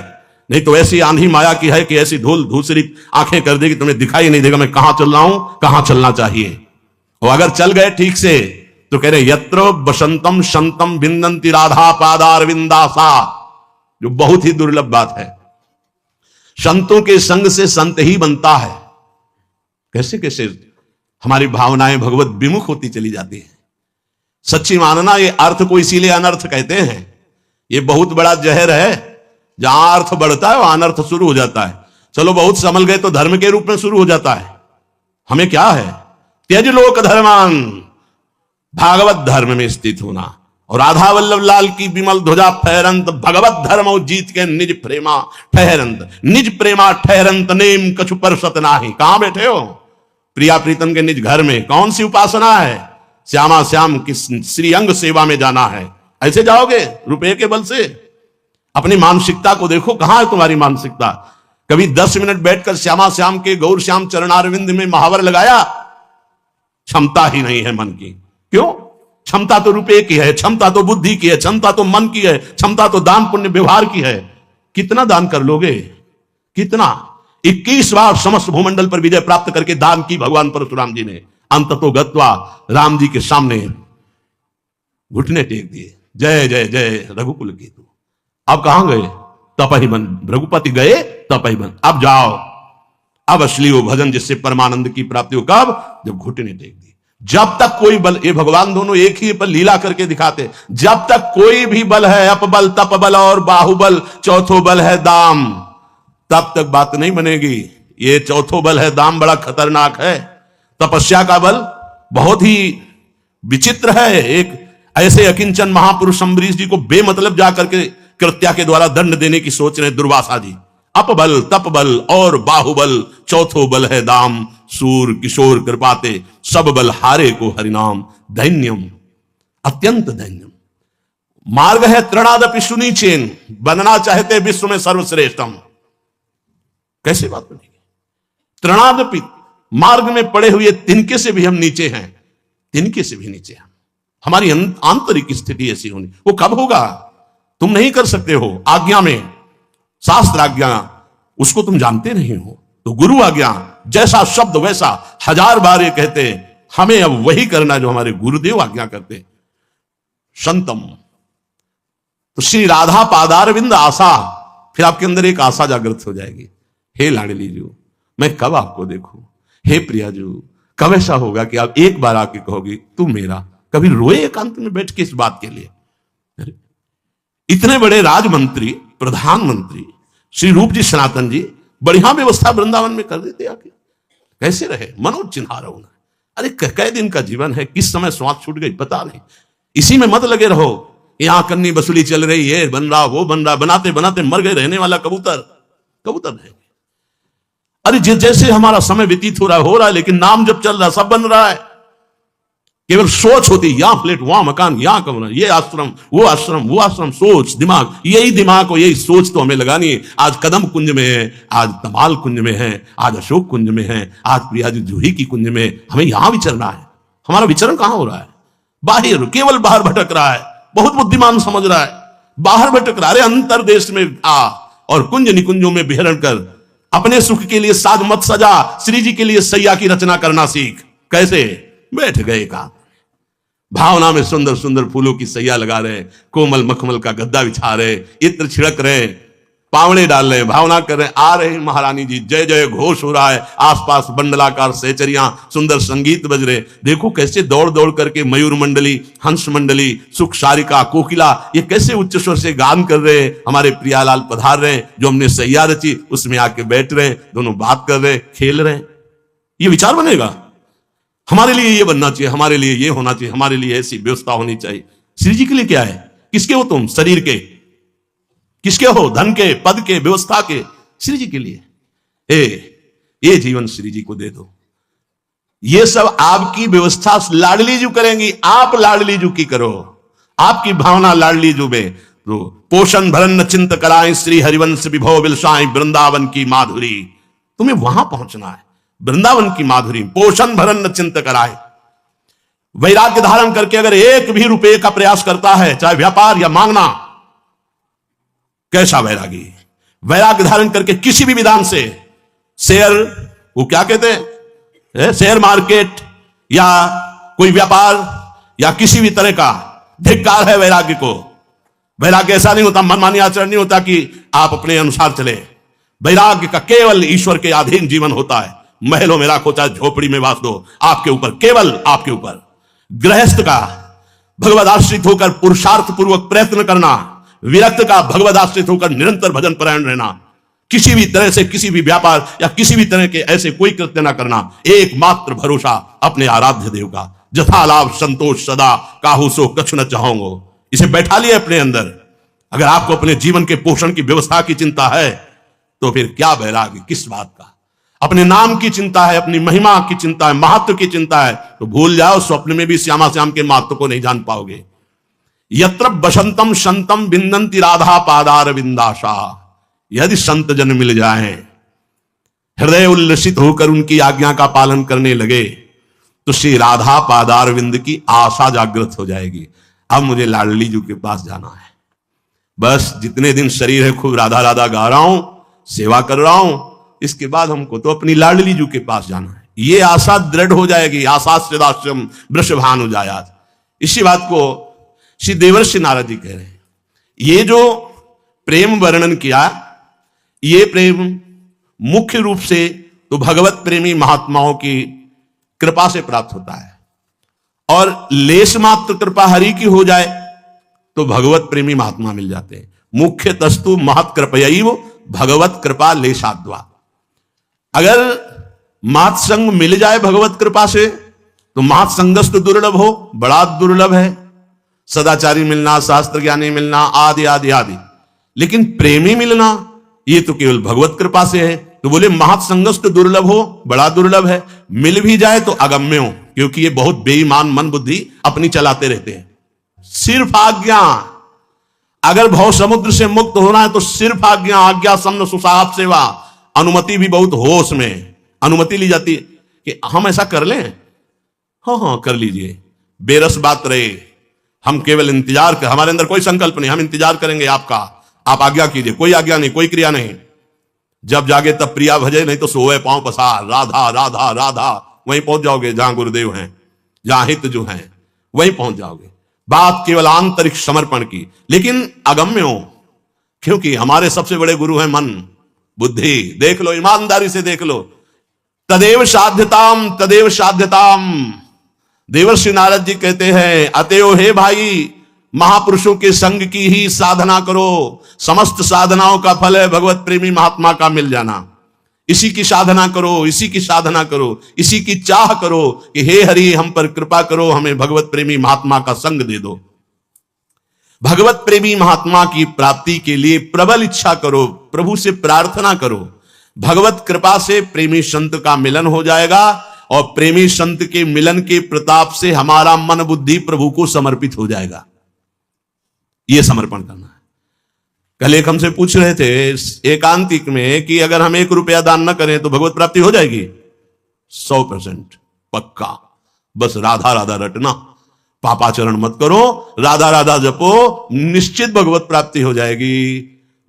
नहीं तो ऐसी आंधी माया की है कि ऐसी धूल धूसरी आंखें कर देगी, तुम्हें दिखाई नहीं देगा मैं कहां चल रहा हूं, कहां चलना चाहिए। और अगर चल गए ठीक से तो कह रहे यत्र बसंतम संतम विंदंती राधा पादार विंदासा, जो बहुत ही दुर्लभ बात है। संतों के संग से संत ही बनता है। कैसे कैसे हमारी भावनाएं भगवत विमुख होती चली जाती है। सच्ची मानना, ये अर्थ को इसीलिए अनर्थ कहते हैं। ये बहुत बड़ा जहर है, जहां अर्थ बढ़ता है वहां अनर्थ शुरू हो जाता है। चलो बहुत संभल गए तो धर्म के रूप में शुरू हो जाता है। हमें क्या है, त्यज लोक धर्मान, भागवत धर्म में स्थित होना। और राधा वल्लभ लाल की विमल ध्वजा फहरंत, भगवत धर्म जीत के निज प्रेमा ठहरंत, निज प्रेमा ठहरंत नेम कछु परसत नाही। कहां बैठे हो? प्रिया प्रीतम के निज घर में। कौन सी उपासना है? श्यामा श्याम की श्री अंग सेवा में जाना है। ऐसे जाओगे रुपए के बल से? अपनी मानसिकता को देखो, कहां है तुम्हारी मानसिकता? कभी 10 मिनट बैठकर श्यामा श्याम के गौर श्याम चरणारविंद में महावर लगाया? क्षमता ही नहीं है मन की। क्यों? क्षमता तो रुपए की है, क्षमता तो बुद्धि की है, क्षमता तो मन की है, क्षमता तो दान पुण्य व्यवहार की है। कितना दान कर लोगे? कितना? 21 बार समस्त भूमंडल पर विजय प्राप्त करके दान की भगवान परशुराम जी ने। अंततो गत्वा राम जी के सामने घुटने टेक दिए, जय जय जय रघुकुल केतु। अब कहां गए? तपहिबन। रघुपति गए तपहिबन। अब जाओ, अब असली वो भजन जिससे परमानंद की प्राप्ति हो। कब? जब घुटने टेक दी। जब तक कोई बल, ये भगवान दोनों एक ही पर लीला करके दिखाते, जब तक कोई भी बल है, अपबल तपबल और बाहुबल, चौथो बल है दाम, तब तक बात नहीं बनेगी। ये चौथो बल है दाम, बड़ा खतरनाक है। तपस्या का बल बहुत ही विचित्र है। एक ऐसे अकिंचन महापुरुष अम्बरीश जी को बेमतलब जाकर के कृत्या के द्वारा दंड देने की सोच रहे दुर्वासा जी। अपबल, तपबल और बाहुबल, चौथो बल है दाम, सूर किशोर कृपाते, सब बल हारे को हरिनाम, दैन्यम अत्यंत दैन्यम। मार्ग है तृणादपि सुनीचेन, बनना चाहते विश्व में सर्वश्रेष्ठम। कैसे बात बनेगी? तृणादपि, मार्ग में पड़े हुए तिनके से भी हम नीचे हैं, तिनके से भी नीचे हैं। हमारी आंतरिक स्थिति ऐसी होनी, वो कब होगा तुम नहीं कर सकते हो। आज्ञा में, शास्त्र आज्ञा, उसको तुम जानते नहीं हो, तो गुरु आज्ञा, जैसा शब्द वैसा। 1000 बार ये कहते हमें अब वही करना जो हमारे गुरुदेव आज्ञा करते। संतम, तो श्री राधा पादारविंद आशा, फिर आपके अंदर एक आशा जागृत हो जाएगी। हे लाडली जी, मैं कब आपको देखूं। हे प्रिया जी, कब ऐसा होगा कि आप एक बार आके कहोगी तू मेरा। कभी रोए एकांत में बैठ के इस बात के लिए? अरे इतने बड़े राजमंत्री, प्रधानमंत्री श्री रूप जी सनातन जी बढ़िया व्यवस्था वृंदावन में कर देते आके, कैसे रहे? मनोज चिन्हा रहो ना। अरे कै दिन का जीवन है, किस समय श्वास छूट गई पता नहीं। इसी में मत लगे रहो, यहां कन्नी बसूली चल रही है, बन रहा वो बन रहा, बनाते बनाते मर गए रहने वाला कबूतर, कबूतर रहेंगे। अरे जैसे हमारा समय व्यतीत हो रहा है, लेकिन नाम जब चल रहा सब बन रहा है। केवल सोच होती, यहां फ्लैट, वहां मकान, यहां कमरा, ये आश्रम, वो आश्रम, सोच, दिमाग, यही दिमाग और यही सोच तो हमें लगानी है। आज कदम कुंज में है, आज तमाल कुंज में है, आज अशोक कुंज में है, आज प्रिया जी जूही की कुंज में, हमें यहां विचरना है। हमारा विचरण कहां हो रहा है? बाहर, केवल बाहर भटक रहा है। बहुत बुद्धिमान समझ रहा है, बाहर भटक रहा है। अरे अंतर देश में आ और कुंज निकुंजों में विहरण कर, अपने सुख के लिए साज मत सजा, श्री जी के लिए सैया की रचना करना सीख। कैसे? बैठ गए का भावना में सुंदर सुंदर फूलों की सैया लगा रहे, कोमल मखमल का गद्दा बिछा रहे, इत्र छिड़क रहे, पावड़े डाल रहे, भावना कर रहे, आ रहे महारानी जी, जय जय घोष हो रहा है, आसपास बंडलाकार सहचरियां, सुंदर संगीत बज रहे। देखो कैसे दौड़ दौड़ करके मयूर मंडली, हंस मंडली, सुख सारिका, कोकिला, ये कैसे उच्च स्वर से गान कर रहे। हमारे प्रियालाल पधार रहे, जो हमने सैया रची उसमें आके बैठ रहे, दोनों बात कर रहे, खेल रहे। ये विचार बनेगा हमारे लिए, ये बनना चाहिए, हमारे लिए ये होना चाहिए, हमारे लिए ऐसी व्यवस्था होनी चाहिए। श्री जी के लिए क्या है? किसके हो तुम? शरीर के? किसके हो? धन के, पद के, व्यवस्था के? श्री जी के लिए। ये जीवन श्री जी को दे दो। ये सब आपकी व्यवस्था लाडली जू करेंगी, आप लाडली जू की करो। आपकी भावना लाडली जू में तो पोषण भरन चिंत कराएं, श्री हरिवंश विभव बिलसाएं, वृंदावन की माधुरी। तुम्हें वहां पहुंचना है, वृंदावन की माधुरी। पोषण भरन चिंत कराए, वैराग्य धारण करके अगर 1 भी रुपए का प्रयास करता है, चाहे व्यापार या मांगना, कैसा वैरागी? वैराग्य धारण करके किसी भी विधान से शेयर, वो क्या कहते हैं, शेयर मार्केट या कोई व्यापार या किसी भी तरह का धिक्कार है वैराग्य को। वैराग्य ऐसा नहीं होता, मनमानी आचरण नहीं होता कि आप अपने अनुसार चले। वैराग्य का केवल ईश्वर के अधीन जीवन होता है। महलों में राखो, चाहे झोपड़ी में वास दो, आपके ऊपर, केवल आपके ऊपर। गृहस्थ का भगवद आश्रित होकर पुरुषार्थ पूर्वक प्रयत्न करना, विरक्त का भगवद आश्रित होकर निरंतर भजन परायण रहना, किसी भी तरह से किसी भी व्यापार या किसी भी तरह के ऐसे कोई कृत्य ना करना। एकमात्र भरोसा अपने आराध्य देव का। जथा लाभ संतोष सदा, काहू सो कछु न चाहोंगो। इसे बैठा लिया अपने अंदर। अगर आपको अपने जीवन के पोषण की व्यवस्था की चिंता है तो फिर क्या वैराग्य, किस बात का? अपने नाम की चिंता है, अपनी महिमा की चिंता है, महत्व की चिंता है, तो भूल जाओ, स्वप्न में भी श्यामा श्याम के महत्व को नहीं जान पाओगे। यत्र बसंतम संतम विंदंती राधा पादार विंदाशा। यदि संत जन मिल जाए, हृदय उल्लसित होकर उनकी आज्ञा का पालन करने लगे, तो श्री राधा पादार विंद की आशा जागृत हो जाएगी। अब मुझे लाडली जी के पास जाना है। बस जितने दिन शरीर है खूब राधा राधा गा रहा हूं, सेवा कर रहा हूं, इसके बाद हमको तो अपनी लाडली जी के पास जाना है। ये आशा दृढ़ हो जाएगी। आशाश्रदाश्रम वृषभानु जायात। इसी बात को श्री देवर्षि नारद जी कह रहे हैं। ये जो प्रेम वर्णन किया, ये प्रेम मुख्य रूप से तो भगवत प्रेमी महात्माओं की कृपा से प्राप्त होता है, और लेश मात्र कृपा हरि की हो जाए तो भगवत प्रेमी महात्मा मिल जाते हैं। मुख्य तस्तु महत कृपयैव भगवत कृपा लेशाद्वा। अगर महत्संग मिल जाए भगवत कृपा से तो महत्संगस्त दुर्लभ हो, बड़ा दुर्लभ है सदाचारी मिलना, शास्त्र ज्ञानी मिलना, आदि आदि आदि। लेकिन प्रेमी मिलना ये तो केवल भगवत कृपा से है। तो बोले महत्संगस्त दुर्लभ हो, बड़ा दुर्लभ है। मिल भी जाए तो अगम्य हो, क्योंकि ये बहुत बेईमान मन बुद्धि अपनी चलाते रहते हैं। सिर्फ आज्ञा, अगर भव समुद्र से मुक्त होना है तो सिर्फ आज्ञा, आज्ञा सम्न सुसाप सेवा। अनुमति भी बहुत होश में अनुमति ली जाती है कि हम ऐसा कर लें, हाँ हाँ कर लीजिए, बेरस बात रहे, हम केवल इंतजार कर, हमारे अंदर कोई संकल्प नहीं, हम इंतजार करेंगे आपका, आप आज्ञा कीजिए, कोई आज्ञा नहीं, कोई क्रिया नहीं। जब जागे तब प्रिया भजे, नहीं तो सोए पांव पसार, राधा राधा राधा, वहीं पहुंच जाओगे जहां गुरुदेव हैं, जहां हित जो हैं वहीं पहुंच जाओगे। बात केवल आंतरिक समर्पण की, लेकिन अगम्य हो, क्योंकि हमारे सबसे बड़े गुरु हैं मन बुद्धि। देख लो, ईमानदारी से देख लो, तदेव साध्यताम तदेव साध्यताम। देवर्षि नारद जी कहते हैं, अतएव हे भाई, महापुरुषों के संग की ही साधना करो, समस्त साधनाओं का फल है भगवत प्रेमी महात्मा का मिल जाना। इसी की साधना करो, इसी की साधना करो, इसी की चाह करो कि हे हरि हम पर कृपा करो, हमें भगवत प्रेमी महात्मा का संग दे दो। भगवत प्रेमी महात्मा की प्राप्ति के लिए प्रबल इच्छा करो, प्रभु से प्रार्थना करो। भगवत कृपा से प्रेमी संत का मिलन हो जाएगा और प्रेमी संत के मिलन के प्रताप से हमारा मन बुद्धि प्रभु को समर्पित हो जाएगा। यह समर्पण करना है। कल एक हमसे पूछ रहे थे एकांतिक में कि अगर हम 1 रुपया दान न करें तो भगवत प्राप्ति हो जाएगी? 100% पक्का। बस राधा राधा रटना, पापाचरण मत करो, राधा राधा जपो, निश्चित भगवत प्राप्ति हो जाएगी।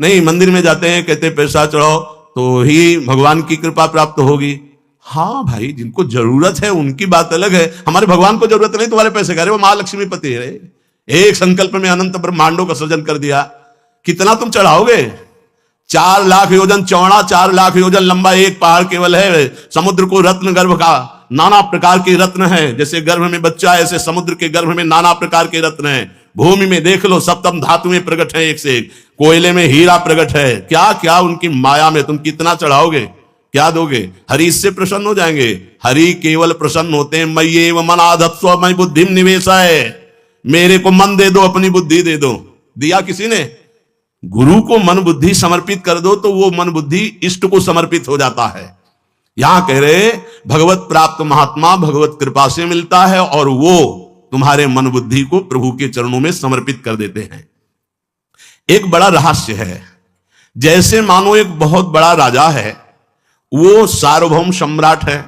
नहीं, मंदिर में जाते हैं, कहते पैसा चढ़ाओ तो ही भगवान की कृपा प्राप्त होगी। हाँ भाई, जिनको जरूरत है उनकी बात अलग है, हमारे भगवान को जरूरत नहीं तुम्हारे पैसे का, वो महालक्ष्मी पति है। एक संकल्प में अनंत ब्रह्मांडों का सृजन कर दिया, कितना तुम चढ़ाओगे? 4 लाख योजन चौड़ा, 4 लाख योजन लंबा एक पहाड़ केवल है। समुद्र को रत्न गर्भ का, नाना प्रकार के रत्न है। जैसे गर्भ में बच्चा है, ऐसे समुद्र के गर्भ में नाना प्रकार के रत्न है। भूमि में देख लो, सप्तम धातुएं प्रकट है एक से एक, कोयले में हीरा प्रकट है। क्या क्या उनकी माया में तुम कितना चढ़ाओगे, क्या दोगे? हरि इससे प्रसन्न हो जाएंगे। हरि केवल प्रसन्न होते हैं मय्येव मनाधत्स्व मयि बुद्धिम निवेशय, मेरे को मन दे दो, अपनी बुद्धि दे दो। दिया किसी ने? गुरु को मन बुद्धि समर्पित कर दो तो वो मन बुद्धि इष्ट को समर्पित हो जाता है। यहां कह रहे भगवत प्राप्त महात्मा भगवत कृपा से मिलता है और वो तुम्हारे मन बुद्धि को प्रभु के चरणों में समर्पित कर देते हैं। एक बड़ा रहस्य है, जैसे मानो एक बहुत बड़ा राजा है, वो सार्वभौम सम्राट है,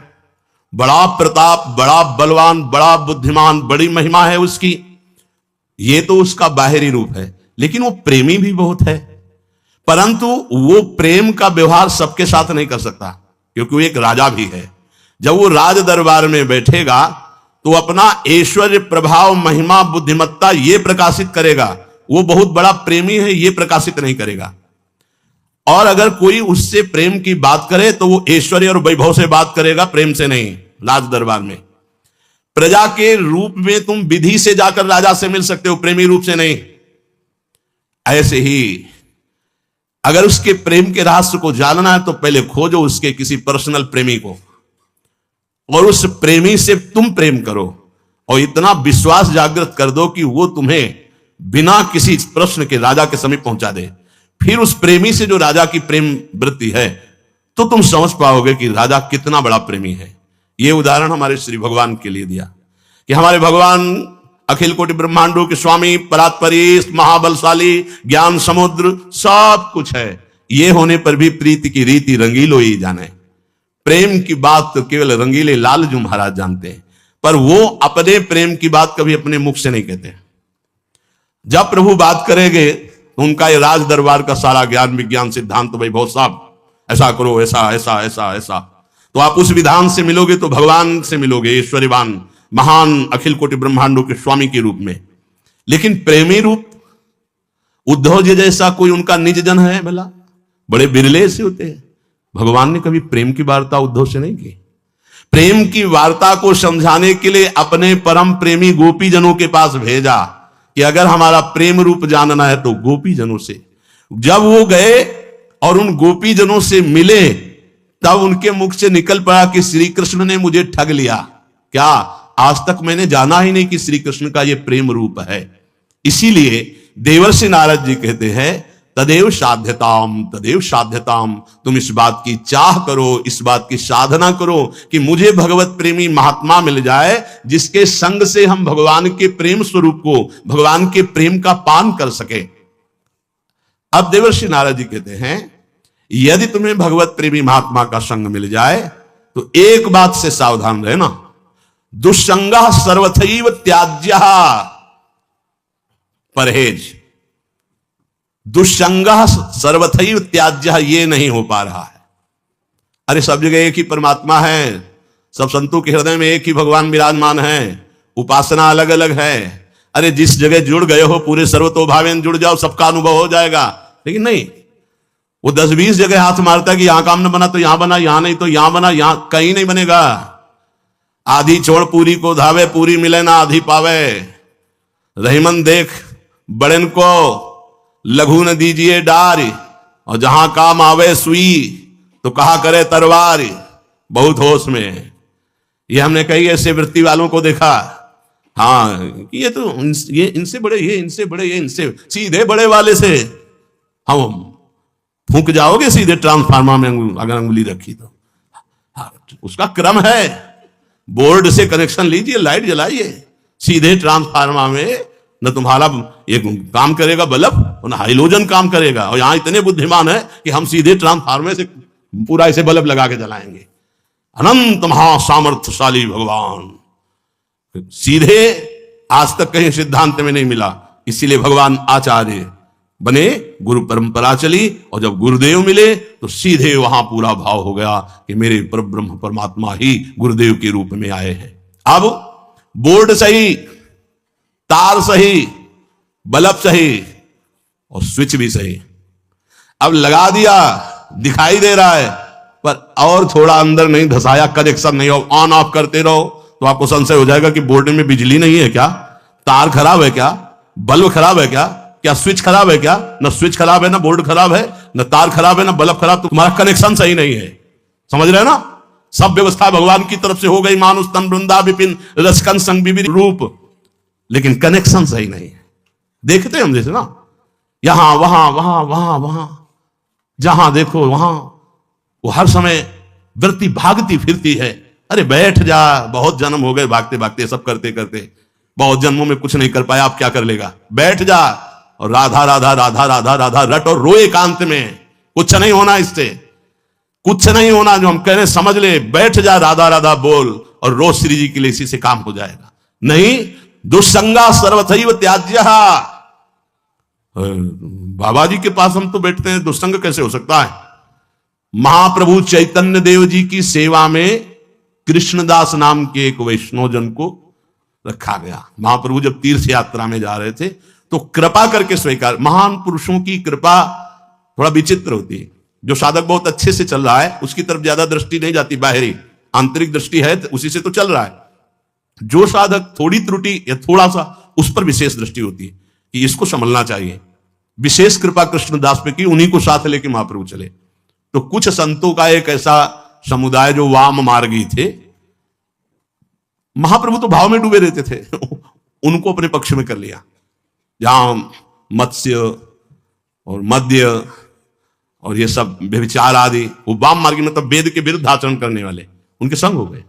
बड़ा प्रताप, बड़ा बलवान, बड़ा बुद्धिमान, बड़ी महिमा है उसकी। ये तो उसका बाहरी रूप है, लेकिन वो प्रेमी भी बहुत है। परंतु वो प्रेम का व्यवहार सबके साथ नहीं कर सकता, क्योंकि वो एक राजा भी है। जब वो राज दरबार में बैठेगा तो अपना ऐश्वर्य, प्रभाव, महिमा, बुद्धिमत्ता ये प्रकाशित करेगा। वो बहुत बड़ा प्रेमी है, ये प्रकाशित नहीं करेगा। और अगर कोई उससे प्रेम की बात करे तो वो ऐश्वर्य और वैभव से बात करेगा, प्रेम से नहीं। राज दरबार में प्रजा के रूप में तुम विधि से जाकर राजा से मिल सकते हो, प्रेमी रूप से नहीं। ऐसे ही अगर उसके प्रेम के रहस्य को जानना है तो पहले खोजो उसके किसी पर्सनल प्रेमी को, और उस प्रेमी से तुम प्रेम करो और इतना विश्वास जागृत कर दो कि वो तुम्हें बिना किसी प्रश्न के राजा के समीप पहुंचा दे। फिर उस प्रेमी से जो राजा की प्रेम वृत्ति है तो तुम समझ पाओगे कि राजा कितना बड़ा प्रेमी है। यह उदाहरण हमारे श्री भगवान के लिए दिया कि हमारे भगवान अखिल कोटि ब्रह्मांडों के स्वामी, परात्परीश, महाबलशाली, ज्ञान समुद्र, सब कुछ है। ये होने पर भी प्रीति की रीति रंगीलो ही जाने। प्रेम की बात तो केवल रंगीले लालजू महाराज जानते हैं, पर वो अपने प्रेम की बात कभी अपने मुख से नहीं कहते। जब प्रभु बात करेंगे तो उनका ये राज दरबार का सारा ज्ञान विज्ञान सिद्धांत तो भाई बहुत साहब ऐसा करो, ऐसा ऐसा ऐसा ऐसा, तो आप उस विधान से मिलोगे तो भगवान से मिलोगे, ऐश्वर्यवान, महान, अखिल कोटि ब्रह्मांडों के स्वामी के रूप में। लेकिन प्रेमी रूप उद्धव जी जैसा कोई उनका निज जन है भला? बड़े बिरले से होते हैं। भगवान ने कभी प्रेम की वार्ता उद्धव से नहीं की। प्रेम की वार्ता को समझाने के लिए अपने परम प्रेमी गोपी जनों के पास भेजा कि अगर हमारा प्रेम रूप जानना है तो गोपी जनों से। जब वो गए और उन गोपी जनों से मिले तब उनके मुख से निकल पड़ा कि श्री कृष्ण ने मुझे ठग लिया। क्या, आज तक मैंने जाना ही नहीं कि श्री कृष्ण का यह प्रेम रूप है। इसीलिए देवर्षि नारद जी कहते हैं तदेव साध्यताम, तुम इस बात की चाह करो, इस बात की साधना करो कि मुझे भगवत प्रेमी महात्मा मिल जाए, जिसके संग से हम भगवान के प्रेम स्वरूप को, भगवान के प्रेम का पान कर सके। अब देवर्षि नारद जी कहते हैं यदि तुम्हें भगवत प्रेमी महात्मा का संग मिल जाए तो एक बात से सावधान रहना, दुष्संगः सर्वथैव त्याज्यः, परहेज। दुष्संगः सर्वथैव त्याज्यः ये नहीं हो पा रहा है। अरे सब जगह एक ही परमात्मा है, सब संतों के हृदय में एक ही भगवान विराजमान है, उपासना अलग अलग है। अरे जिस जगह जुड़ गए हो पूरे सर्वतोभावेन जुड़ जाओ, सबका अनुभव हो जाएगा। लेकिन नहीं, वो 10-20 जगह हाथ मारता है कि यहां काम न बना तो यहां बना, यहां नहीं तो यहां बना, यहां कहीं नहीं बनेगा। आधी छोड़ पूरी को धावे, पूरी मिले ना आधी पावे। रहीमन देख बड़न को लघु न दीजिए डार, और जहां काम आवे सुई तो कहा करे तलवार। बहुत होश में ये हमने कई ऐसे वृत्ति वालों को देखा। हाँ, ये तो ये इनसे बड़े, ये इनसे बड़े, ये इनसे सीधे बड़े वाले से हम फूंक जाओगे सीधे ट्रांसफार्मर में अगर अंगुली रखी तो। हाँ, उसका क्रम है। बोर्ड से कनेक्शन लीजिए, लाइट जलाइए, सीधे ट्रांसफार्मर में न तुम्हारा एक काम करेगा बल्ब, और न हाइलोजन काम करेगा। और यहां इतने बुद्धिमान है कि हम सीधे ट्रांसफार्मर से पूरा ऐसे बल्ब लगा के जलाएंगे। अनंत महासामर्थ्यशाली भगवान सीधे आज तक कहीं सिद्धांत में नहीं मिला। इसीलिए भगवान आचार्य बने, गुरु परंपरा चली, और जब गुरुदेव मिले तो सीधे वहां पूरा भाव हो गया कि मेरे परब्रह्म परमात्मा ही गुरुदेव के रूप में आए हैं। अब बोर्ड सही, तार सही, बल्ब सही और स्विच भी सही, अब लगा दिया, दिखाई दे रहा है, पर और थोड़ा अंदर नहीं धसाया, कनेक्शन नहीं हो, ऑन ऑफ करते रहो तो आपको संशय हो जाएगा कि बोर्ड में बिजली नहीं है क्या, तार खराब है क्या, बल्ब खराब है क्या स्विच खराब है क्या? न स्विच खराब है, ना बोर्ड खराब है, न तार खराब है, ना बल्ब खराब, तो तुम्हारा कनेक्शन सही नहीं है। समझ रहे हैं ना? सब व्यवस्था भगवान की तरफ से हो गई, मानुष तन वृंदा विपिन रसकन संग विविध रूप, लेकिन कनेक्शन सही नहीं है। देखते हैं हम जैसे ना, यहां वहां वहां वहां वहां, जहां देखो वहां वो हर समय वृत्ति भागती फिरती है। अरे बैठ जा, बहुत जन्म हो गए भागते भागते, सब करते करते, बहुत जन्मों में कुछ नहीं कर पाया, अब क्या कर लेगा? बैठ जा और राधा राधा राधा राधा राधा रट और रो एकांत में। कुछ नहीं होना इससे, कुछ नहीं होना। जो हम कह रहे हैं समझ ले, बैठ जा, राधा राधा बोल और रो श्री जी के लिए, इसी से काम हो जाएगा। नहीं, दुष्संगा सर्वथैव त्याज्यः। बाबा जी के पास हम तो बैठते हैं, दुष्संग कैसे हो सकता है? महाप्रभु चैतन्य देव जी की सेवा में कृष्णदास नाम के एक वैष्णव जन को रखा गया। महाप्रभु जब तीर्थ यात्रा में जा रहे थे तो कृपा करके स्वीकार, महान पुरुषों की कृपा थोड़ा विचित्र होती है। जो साधक बहुत अच्छे से चल रहा है उसकी तरफ ज्यादा दृष्टि नहीं जाती, बाहरी आंतरिक दृष्टि है, उसी से तो चल रहा है। जो साधक थोड़ी त्रुटि या थोड़ा सा, उस पर विशेष दृष्टि होती है कि इसको संभलना चाहिए। विशेष कृपा कृष्णदास पे की, उन्हीं को साथ लेके महाप्रभु चले। तो कुछ संतों का एक ऐसा समुदाय जो वाम मार्गी थे, महाप्रभु तो भाव में डूबे रहते थे, उनको अपने पक्ष में कर लिया। जहां मत्स्य और मद्य और ये सब व्यभिचार आदि, वो वाम मार्गी मतलब वेद के विरुद्ध आचरण करने वाले, उनके संग हो गए।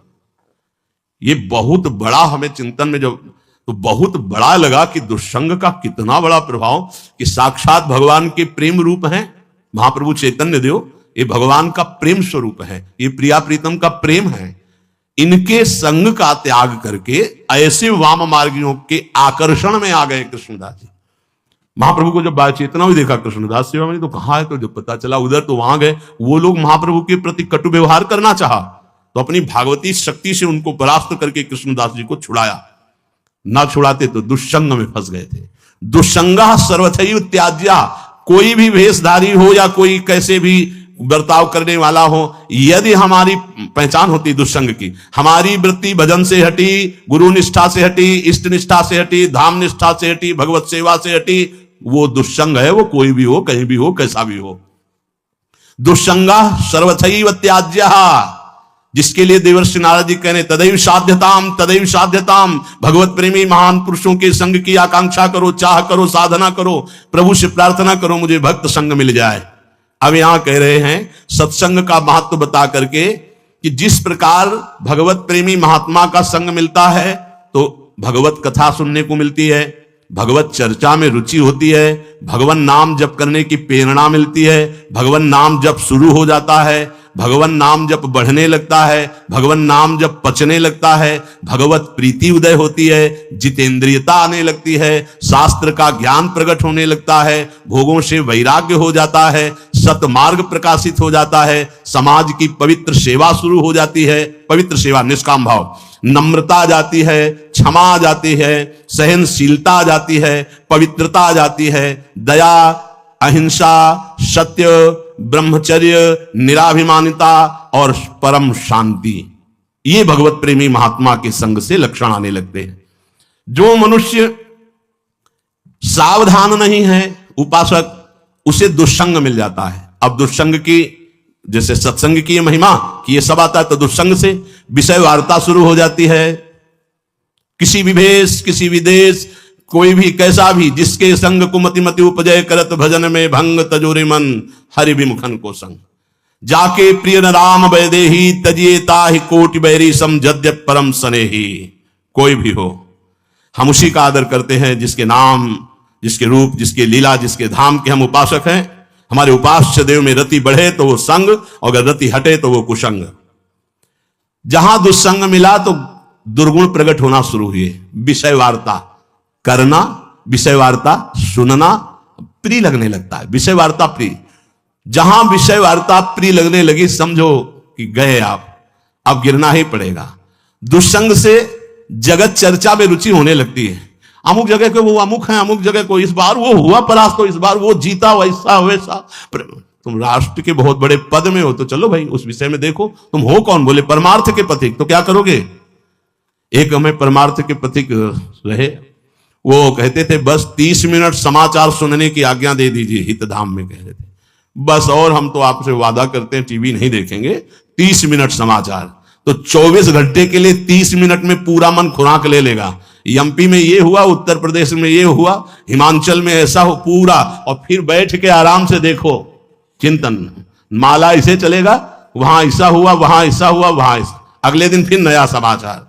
ये बहुत बड़ा हमें चिंतन में जब तो बहुत बड़ा लगा कि दुष्संग का कितना बड़ा प्रभाव, कि साक्षात भगवान के प्रेम रूप हैं महाप्रभु चैतन्य देव। ये भगवान का प्रेम स्वरूप है, ये प्रिया प्रीतम का प्रेम है। इनके संग का त्याग करके ऐसे वाम मार्गियों के आकर्षण में आ गए कृष्णदास जी। महाप्रभु को जब चेतना हुई, देखा कृष्णदास सेवा में तो कहाँ है, तो जब पता चला उधर, तो वहां गए। वो लोग महाप्रभु के प्रति कटु व्यवहार करना चाहा तो अपनी भागवती शक्ति से उनको परास्त करके कृष्णदास जी को छुड़ाया। ना छुड़ाते तो दुष्संग में फंस गए थे। दुष्संगा सर्वथैव त्याज्या। कोई भी भेषधारी हो या कोई कैसे भी बर्ताव करने वाला हो, यदि हमारी पहचान होती दुष्संग की, हमारी वृत्ति भजन से हटी, गुरु निष्ठा से हटी, इष्ट निष्ठा से हटी, धाम निष्ठा से हटी, भगवत सेवा से हटी, वो दुष्संग है। वो कोई भी हो, कहीं भी हो, कैसा भी हो। दुष्संगा सर्वथैव त्याज्य, जिसके लिए देवर्षि नारद जी कहने तदैव साध्यताम, भगवत प्रेमी महान पुरुषों के संग की आकांक्षा करो, चाह करो, साधना करो, प्रभु से प्रार्थना करो मुझे भक्त संग मिल जाए। अब यहां कह रहे हैं सत्संग का महत्व बता करके कि जिस प्रकार भगवत प्रेमी महात्मा का संग मिलता है तो भगवत कथा सुनने को मिलती है, भगवत चर्चा में रुचि होती है, भगवान नाम जप करने की प्रेरणा मिलती है, भगवान नाम जप शुरू हो जाता है, भगवान नाम जप बढ़ने लगता है, भगवान नाम जप पचने लगता है, भगवत प्रीति उदय होती है, जितेंद्रियता आने लगती है, शास्त्र का ज्ञान प्रकट होने लगता है, भोगों से वैराग्य हो जाता है, सतमार्ग प्रकाशित हो जाता है, समाज की पवित्र सेवा शुरू हो जाती है, पवित्र सेवा निष्काम भाव, नम्रता आ जाती है, क्षमा आ जाती है, सहनशीलता आ जाती है, पवित्रता आ जाती है, दया, अहिंसा, सत्य, ब्रह्मचर्य, निराभिमानिता और परम शांति, ये भगवत प्रेमी महात्मा के संग से लक्षण आने लगते हैं। जो मनुष्य सावधान नहीं है उपासक, उसे दुष्संग मिल जाता है। अब दुष्संग की जैसे सत्संग की महिमा कि ये सब आता है, तो दुष्संग से विषय वार्ता शुरू हो जाती है। किसी भी भेष, किसी विदेश, कोई भी कैसा भी, जिसके संग कुमति मति उपजय करत भजन में भंग तजोरे मन हरि विमुखन को संग, जाके प्रिय न राम वैदेही तजिए ताहि कोटि बैरी सम जद्यप परम सनेही। कोई भी हो, हम उसी का आदर करते हैं जिसके नाम, जिसके रूप, जिसके लीला, जिसके धाम के हम उपासक हैं। हमारे उपास्य देव में रति बढ़े तो वो संग, और अगर रति हटे तो वो कुसंग। जहां दुस्संग मिला तो दुर्गुण प्रकट होना शुरू हुए। विषय वार्ता करना, विषय वार्ता सुनना प्रिय लगने लगता है, विषय वार्ता प्रिय। जहां विषय वार्ता प्रिय लगने लगी समझो कि गए आप, अब गिरना ही पड़ेगा। दुस्संग से जगत चर्चा में रुचि होने लगती है। अमुक जगह को वो अमुक है, अमुक जगह को इस बार वो हुआ परास्त, तो इस बार वो जीता, वैसा वैसा। तुम राष्ट्र के बहुत बड़े पद में हो तो चलो भाई उस विषय में देखो, तुम हो कौन? बोले परमार्थ के पथिक। तो क्या करोगे? एक हमें परमार्थ के पथिक रहे, वो कहते थे बस 30 मिनट समाचार सुनने की आज्ञा दे दीजिए, हितधाम में कह रहे थे बस, और हम तो आपसे वादा करते हैं टीवी नहीं देखेंगे, 30 मिनट समाचार। तो 24 घंटे के लिए 30 मिनट में पूरा मन खुराक ले लेगा। एमपी में ये हुआ, उत्तर प्रदेश में ये हुआ, हिमाचल में ऐसा हो पूरा, और फिर बैठ के आराम से देखो, चिंतन माला इसे चलेगा, वहां ऐसा हुआ, वहां ऐसा हुआ, वहां ऐसा, अगले दिन फिर नया समाचार।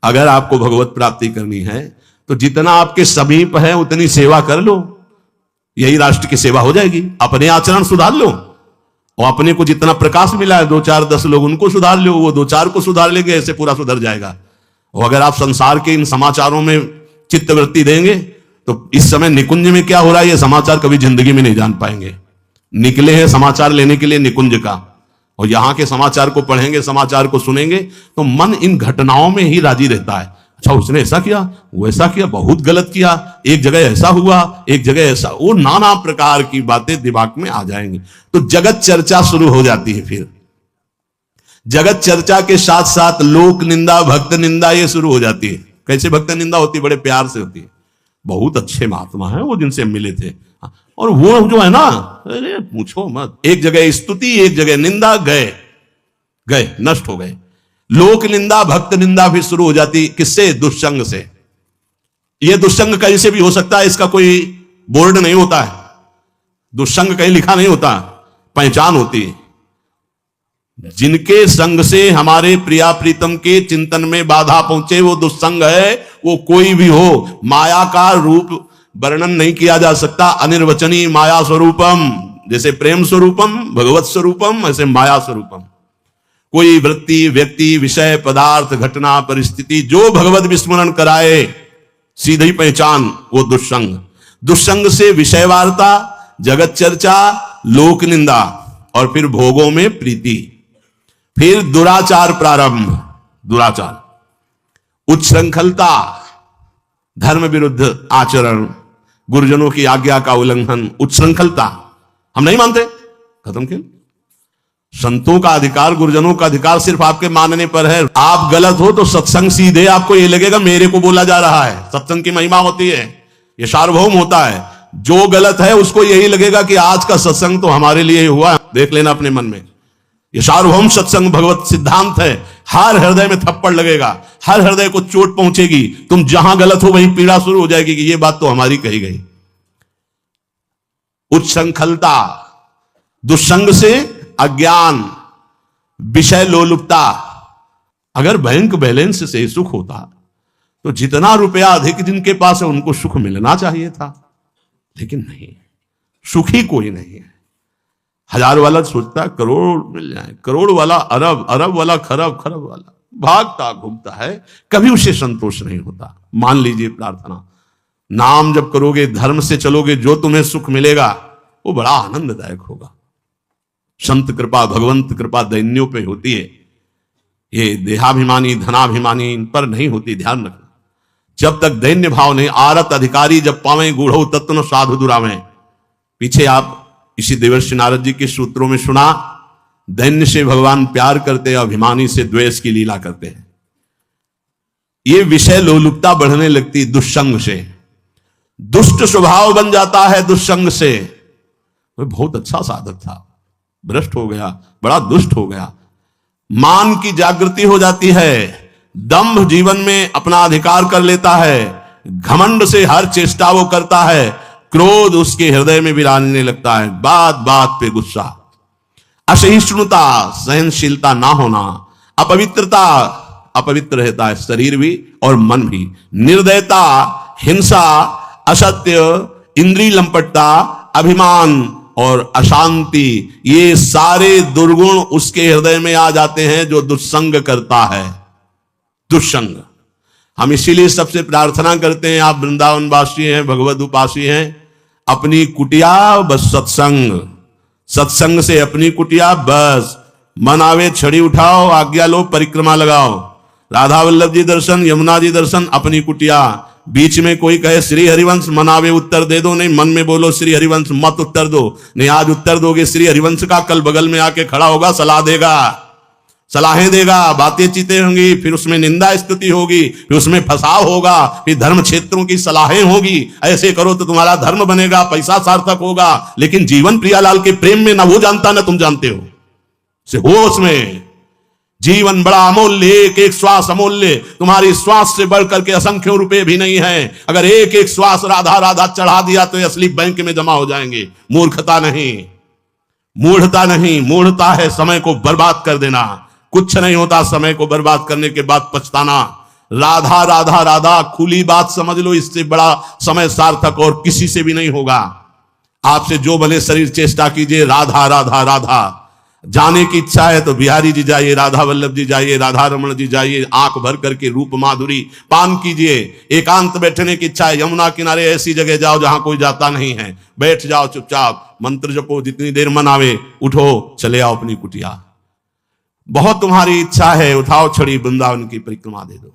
अगर आपको भगवत प्राप्ति करनी है तो जितना आपके समीप है उतनी सेवा कर लो, यही राष्ट्र की सेवा हो जाएगी। अपने आचरण सुधार लो, और अपने को जितना प्रकाश मिला है 2 4 10 लोग उनको सुधार लो, वो 2 4 को सुधार लेंगे, ऐसे पूरा सुधर जाएगा। और अगर आप संसार के इन समाचारों में चित्तवृत्ति देंगे तो इस समय निकुंज में क्या हो रहा है ये समाचार कभी जिंदगी में नहीं जान पाएंगे। निकले हैं समाचार लेने के लिए निकुंज का, और यहां के समाचार को पढ़ेंगे, समाचार को सुनेंगे तो मन इन घटनाओं में ही राजी रहता है। अच्छा उसने ऐसा किया, वो ऐसा किया, बहुत गलत किया, एक जगह ऐसा हुआ, एक जगह ऐसा, वो नाना प्रकार की बातें दिमाग में आ जाएंगी। तो जगत चर्चा शुरू हो जाती है। फिर जगत चर्चा के साथ साथ लोक निंदा, भक्त निंदा ये शुरू हो जाती है। कैसे भक्त निंदा होती है? बड़े प्यार से होती है। बहुत अच्छे महात्मा हैं वो जिनसे मिले थे, और वो जो है ना, अरे पूछो मत, एक जगह स्तुति, एक जगह निंदा, गए नष्ट हो गए। लोक निंदा, भक्त निंदा भी शुरू हो जाती। किससे? दुष्संग से। यह दुष्संग कहीं से भी हो सकता है, इसका कोई बोर्ड नहीं होता है, दुष्संग कहीं लिखा नहीं होता, पहचान होती है। जिनके संग से हमारे प्रिया प्रीतम के चिंतन में बाधा पहुंचे वो दुष्संग है। वो कोई भी हो, माया का रूप वर्णन नहीं किया जा सकता। अनिर्वचनीय माया स्वरूपम, जैसे प्रेम स्वरूपम भगवत स्वरूपम, ऐसे माया स्वरूपम। कोई वृत्ति, व्यक्ति, विषय, पदार्थ, घटना, परिस्थिति जो भगवत विस्मरण कराए, सीधी पहचान, वो दुष्संग। दुष्संग से विषय वार्ता, जगत चर्चा, लोक निंदा, और फिर भोगों में प्रीति। फिर दुराचार प्रारंभ, दुराचार, उच्छृंखलता, धर्म विरुद्ध आचरण, गुरुजनों की आज्ञा का उल्लंघन, उच्छृंखलता। हम नहीं मानते, खत्म क्यों? संतों का अधिकार, गुरुजनों का अधिकार सिर्फ आपके मानने पर है। आप गलत हो तो सत्संग सीधे आपको ये लगेगा मेरे को बोला जा रहा है। सत्संग की महिमा होती है, ये सार्वभौम होता है। जो गलत है उसको यही लगेगा कि आज का सत्संग तो हमारे लिए ही हुआ। देख लेना अपने मन में, ये सार्वभौम सत्संग भगवत सिद्धांत है। हर हृदय में थप्पड़ लगेगा, हर हृदय को चोट पहुंचेगी। तुम जहां गलत हो वहीं पीड़ा शुरू हो जाएगी कि ये बात तो हमारी कही गई। उच्छृंखलता, दुस्संग से अज्ञान, विषय लोलुपता। अगर बैंक बैलेंस से सुख होता तो जितना रुपया अधिक जिनके पास है उनको सुख मिलना चाहिए था, लेकिन नहीं, सुखी कोई नहीं है। 1000 वाला सोचता है करोड़ मिल जाए, करोड़ वाला अरब, अरब वाला खरब, खरब वाला भागता घूमता है, कभी उसे संतोष नहीं होता। मान लीजिए प्रार्थना, नाम जब करोगे, धर्म से चलोगे, जो तुम्हें सुख मिलेगा वो बड़ा आनंददायक होगा। संत कृपा, भगवंत कृपा दैन्यों पे होती है, ये देहाभिमानी धनाभिमानी इन पर नहीं होती, ध्यान रखना। जब तक दैन्य भाव नहीं, आरत अधिकारी जब पावे गूढ़ो तत्व साधु दुरावे। पीछे आप इसी देवर्षि नारद जी के सूत्रों में सुना, दैन्य से भगवान प्यार करते हैं, अभिमानी से द्वेष की लीला करते हैं। ये विषय लोलुपता बढ़ने लगती दुस्संग से, दुष्ट स्वभाव बन जाता है दुस्संग से। वो बहुत अच्छा साधक था, भ्रष्ट हो गया, बड़ा दुष्ट हो गया। मान की जागृति हो जाती है, दंभ जीवन में अपना अधिकार कर लेता है, घमंड से हर चेष्टा वो करता है, क्रोध उसके हृदय में विराजने लगता है, बात बात पे गुस्सा, असहिष्णुता, सहनशीलता ना होना, अपवित्रता, अपवित्र रहता है शरीर भी और मन भी, निर्दयता, हिंसा, असत्य, इंद्रिय लंपटता, अभिमान और अशांति, ये सारे दुर्गुण उसके हृदय में आ जाते हैं जो दुस्संग करता है। दुस्संग, हम इसीलिए सबसे प्रार्थना करते हैं, आप वृंदावन वासी हैं, भगवत उपासी हैं, अपनी कुटिया बस सत्संग, सत्संग से अपनी कुटिया बस, मन आवे छड़ी उठाओ, आज्ञा लो परिक्रमा लगाओ, राधा वल्लभ जी दर्शन, यमुना जी दर्शन, अपनी कुटिया। बीच में कोई कहे श्री हरिवंश, मन आवे उत्तर दे दो, नहीं मन में बोलो श्री हरिवंश, मत उत्तर दो। नहीं आज उत्तर दोगे श्री हरिवंश का, कल बगल में आके खड़ा होगा, सलाह देगा, सलाहें देगा, बातें चीतें होंगी, फिर उसमें निंदा स्तुति होगी, फिर उसमें फसाव होगा, फिर धर्म क्षेत्रों की सलाहें होगी, ऐसे करो तो तुम्हारा धर्म बनेगा, पैसा सार्थक होगा। लेकिन जीवन प्रियालाल के प्रेम में ना वो जानता ना तुम जानते हो, से होश में। जीवन बड़ा अमूल्य, एक एक श्वास अमूल्य, तुम्हारी श्वास से बढ़कर के असंख्य रुपए भी नहीं है। अगर एक एक श्वास राधा राधा चढ़ा दिया तो असली बैंक में जमा हो जाएंगे। मूर्खता नहीं, मूढ़ता नहीं, मूढ़ता है समय को बर्बाद कर देना। कुछ नहीं होता समय को बर्बाद करने के बाद पछताना। राधा राधा राधा, खुली बात समझ लो, इससे बड़ा समय सार्थक और किसी से भी नहीं होगा। आपसे जो भले शरीर चेष्टा कीजिए, राधा राधा राधा। जाने की इच्छा है तो बिहारी जी जाइए, राधा वल्लभ जी जाइए, राधा रमण जी जाइए, आंख भर करके रूप माधुरी पान कीजिए। एकांत बैठने की इच्छा है, यमुना किनारे ऐसी जगह जाओ जहां कोई जाता नहीं है, बैठ जाओ चुपचाप, मंत्र जपो, जितनी देर मन आवे, उठो चले आओ अपनी कुटिया। बहुत तुम्हारी इच्छा है, उठाओ छड़ी, वृंदावन की परिक्रमा दे दो,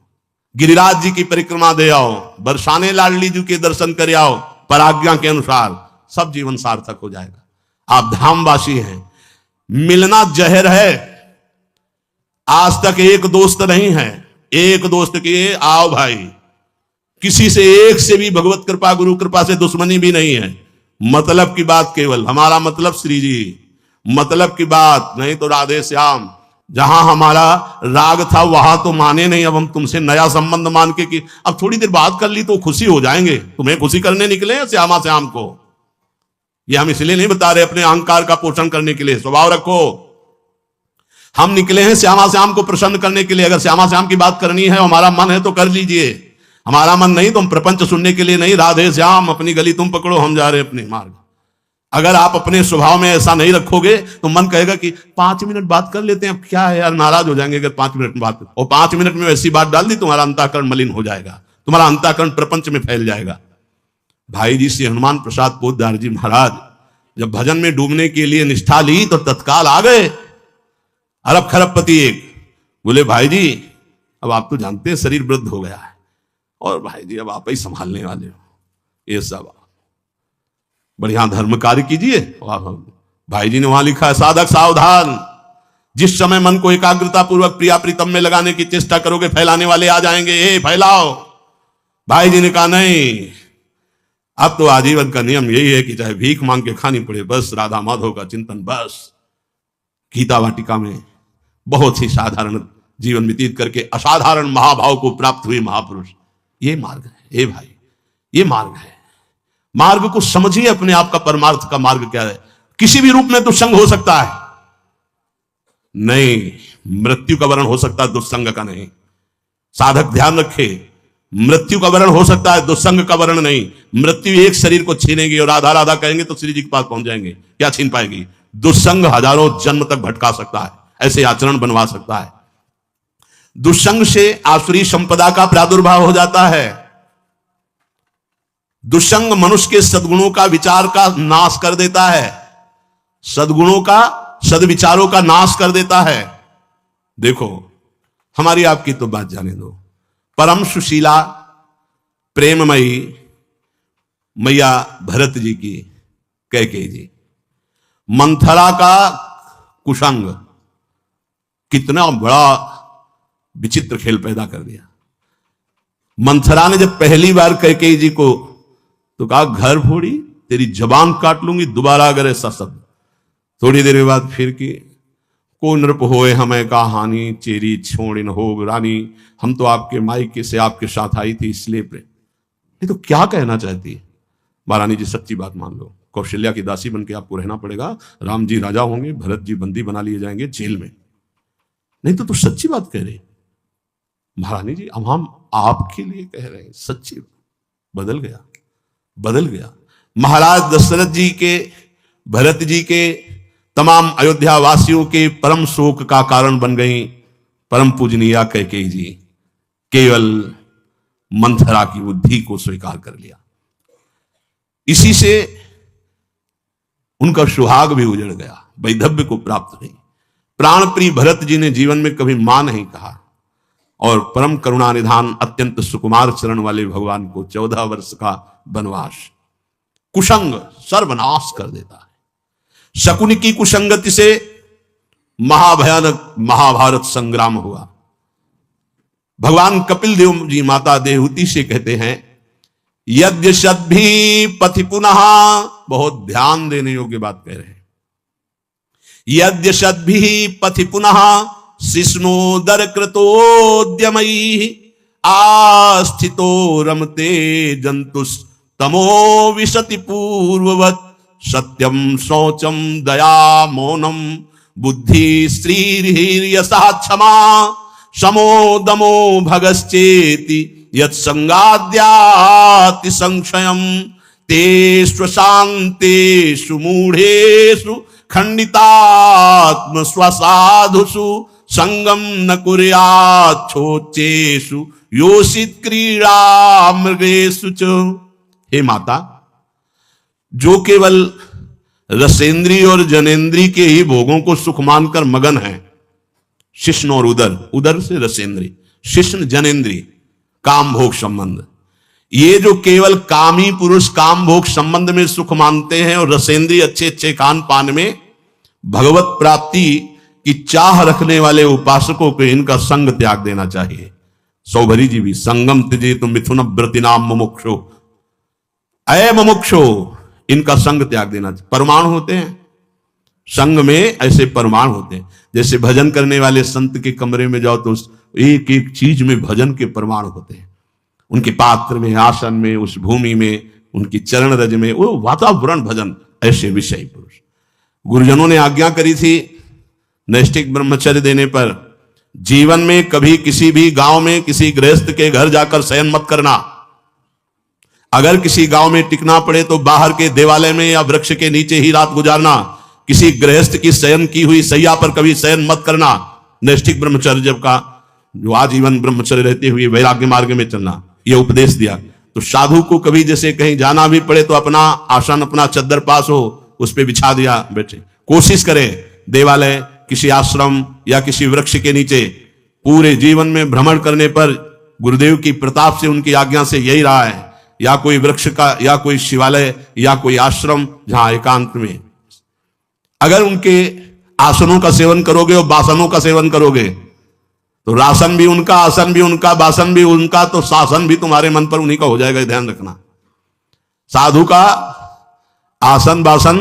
गिरिराज जी की परिक्रमा दे आओ, बरसाने लाडली जी के दर्शन कर आओ, पर आज्ञा के अनुसार सब जीवन सार्थक हो जाएगा। आप धामवासी हैं, मिलना जहर है। आज तक एक दोस्त नहीं है, एक दोस्त के आओ भाई, किसी से एक से भी भगवत कृपा गुरु कृपा से दुश्मनी भी नहीं है। मतलब की बात केवल, हमारा मतलब श्री जी, मतलब की बात, नहीं तो राधे श्याम। जहां हमारा राग था वहां तो माने नहीं, अब हम तुमसे नया संबंध मान के कि अब थोड़ी देर बात कर ली तो खुशी हो जाएंगे। तुम्हें खुशी करने निकले हैं श्यामा श्याम को? ये हम इसलिए नहीं बता रहे अपने अहंकार का पोषण करने के लिए, स्वभाव रखो। हम निकले हैं श्यामा श्याम को प्रसन्न करने के लिए। अगर श्यामा श्याम की बात करनी है, हमारा मन है तो कर लीजिए, हमारा मन नहीं तो हम प्रपंच सुनने के लिए नहीं। राधे श्याम, अपनी गली तुम पकड़ो, हम जा रहे हैं अपने मार्ग। अगर आप अपने स्वभाव में ऐसा नहीं रखोगे तो मन कहेगा कि 5 मिनट बात कर लेते हैं, अब क्या है यार, नाराज हो जाएंगे अगर 5 मिनट में बात, और 5 मिनट में ऐसी बात डाल दी तुम्हारा अंतःकरण मलिन हो जाएगा, तुम्हारा अंतःकरण प्रपंच में फैल जाएगा। भाई जी श्री हनुमान प्रसाद पोद्दार जी महाराज जब भजन में डूबने के लिए निष्ठा ली तो तत्काल आ गए, अरब खरबपति एक। बोले भाई जी अब आप तो जानते हैं शरीर वृद्ध हो गया है, और भाई जी अब आप ही संभालने वाले हो, ये सब बढ़िया धर्म कार्य कीजिए। भाई जी ने वहां लिखा है, साधक सावधान, जिस समय मन को एकाग्रता पूर्वक प्रिया प्रीतम में लगाने की चेष्टा करोगे फैलाने वाले आ जाएंगे, ए फैलाओ। भाई जी ने कहा नहीं, अब तो आजीवन का नियम यही है कि चाहे भीख मांग के खानी पड़े, बस राधा माधव का चिंतन, बस गीता वाटिका में बहुत ही साधारण जीवन व्यतीत करके असाधारण महाभाव को प्राप्त हुए महापुरुष। ये मार्ग है, ये भाई, ये मार्ग है। मार्ग को समझिए, अपने आप का परमार्थ का मार्ग क्या है। किसी भी रूप में दुस्संग हो सकता है, नहीं मृत्यु का वर्ण हो सकता है, दुस्संग का नहीं। साधक ध्यान रखे, मृत्यु का वर्ण हो सकता है, दुस्संग का वर्ण नहीं। मृत्यु एक शरीर को छीनेगी और राधा राधा कहेंगे तो श्री जी के पास पहुंच जाएंगे, क्या छीन पाएगी? दुस्संग हजारों जन्म तक भटका सकता है, ऐसे आचरण बनवा सकता है। दुस्संग से आसुरी संपदा का प्रादुर्भाव हो जाता है। दुस्संग मनुष्य के सद्गुणों का, विचार का नाश कर देता है, सद्गुणों का, सद्विचारों का नाश कर देता है। देखो, हमारी आपकी तो बात जाने दो। परम सुशीला प्रेममयी मैया भरत जी की कैकेयी जी, मंथरा का कुसंग कितना बड़ा विचित्र खेल पैदा कर दिया। मंथरा ने जब पहली बार कैकेयी जी को तो कहा, घर फोड़ी, तेरी जबान काट लूंगी दोबारा अगर ऐसा शब्द। थोड़ी देर के बाद फिर की, को नृप होए हमें का हानि, चेरी छोड़िन हो रानी, हम तो आपके मायके से आपके साथ आई थी इसलिए प्रेम। ये तो क्या कहना चाहती है? महारानी जी सच्ची बात मान लो, कौशल्या की दासी बनके आपको रहना पड़ेगा। राम जी राजा होंगे, भरत जी बंदी बना लिए जाएंगे जेल में। नहीं तो सच्ची बात कह रहे महारानी जी, अब हम आपके लिए कह रहे हैं, सच्ची। बदल गया, बदल गया। महाराज दशरथ जी के, भरत जी के, तमाम अयोध्या वासियों के परम शोक का कारण बन गई परम पूजनीय कैकेयी जी। केवल मंथरा की बुद्धि को स्वीकार कर लिया, इसी से उनका सुहाग भी उजड़ गया, वैधव्य को प्राप्त नहीं। प्राण प्रिय भरत जी ने जीवन में कभी मां नहीं कहा, और परम करुणा निधान अत्यंत सुकुमार चरण वाले भगवान को 14 वर्ष का वनवास, कुसंग सर्वनाश कर देता है। शकुनी की कुसंगति से महाभयानक महाभारत संग्राम हुआ। भगवान कपिल देव जी माता देवहूति से कहते हैं, यद्य सद्भि पथि पुनः, बहुत ध्यान देने योग्य बात कह रहे हैं। यद्य सद्भि पथि पुनः शिष्णोदर कृतोद्यमयी, आस्थितो रमते जंतुस तमो विशति पूर्ववत, सत्यम शौचम दया मौनम बुद्धि श्रीर्यसा क्षमा, समो दमो भगश्चेति यत्संगाद्याति संशयम, तेष्व शांतेषु मूढ़ेषु खंडितात्म स्वसाधुषु, संगम न कुर्याच्छोचेषु योषित क्रीड़ा मृगेषु च। हे माता, जो केवल रसेंद्री और जनेन्द्री के ही भोगों को सुख मानकर मगन है, शिष्ण और उदर, उदर से रसेंद्री, शिष्ण जनेन्द्री, काम भोग संबंध, ये जो केवल कामी पुरुष काम भोग संबंध में सुख मानते हैं और रसेंद्री अच्छे अच्छे खान पान में भगवत प्राप्ति की चाह रखने वाले उपासकों को इनका संग त्याग देना चाहिए। सौभरी जी भी, संगम त्यजे तो मिथुन व्रतिनाम मुमुक्षो, अय मुमुक्षो, इनका संग त्याग देना चाहिए। परमाणु होते हैं संग में, ऐसे परमाणु होते हैं। जैसे भजन करने वाले संत के कमरे में जाओ तो एक एक चीज में भजन के परमाणु होते हैं, उनके पात्र में, आसन में, उस भूमि में, उनकी चरण रज में, वो वातावरण भजन, ऐसे विषय पुरुष। गुरुजनों ने आज्ञा करी थी नैष्ठिक ब्रह्मचर्य देने पर, जीवन में कभी किसी भी गांव में किसी गृहस्थ के घर जाकर शयन मत करना। अगर किसी गांव में टिकना पड़े तो बाहर के देवालय में या वृक्ष के नीचे ही रात गुजारना। किसी गृहस्थ की शयन की हुई सैया पर कभी शयन मत करना। नैष्ठिक ब्रह्मचर्य का जो आजीवन ब्रह्मचर्य रहते हुए वैराग्य मार्ग में चलना, यह उपदेश दिया। तो साधु को कभी जैसे कहीं जाना भी पड़े तो अपना आसन, अपना चद्दर पास हो, उस पर बिछा दिया, बैठे। कोशिश करें देवालय, किसी आश्रम या किसी वृक्ष के नीचे पूरे जीवन में भ्रमण करने पर गुरुदेव की प्रताप से, उनकी आज्ञा से यही रहा है, या कोई वृक्ष का, या कोई शिवालय, या कोई आश्रम जहां एकांत में। अगर उनके आसनों का सेवन करोगे और बासनों का सेवन करोगे तो रासन भी उनका, आसन भी उनका, बासन भी उनका, तो शासन भी तुम्हारे मन पर उन्हीं का हो जाएगा, ध्यान रखना। साधु का आसन बासन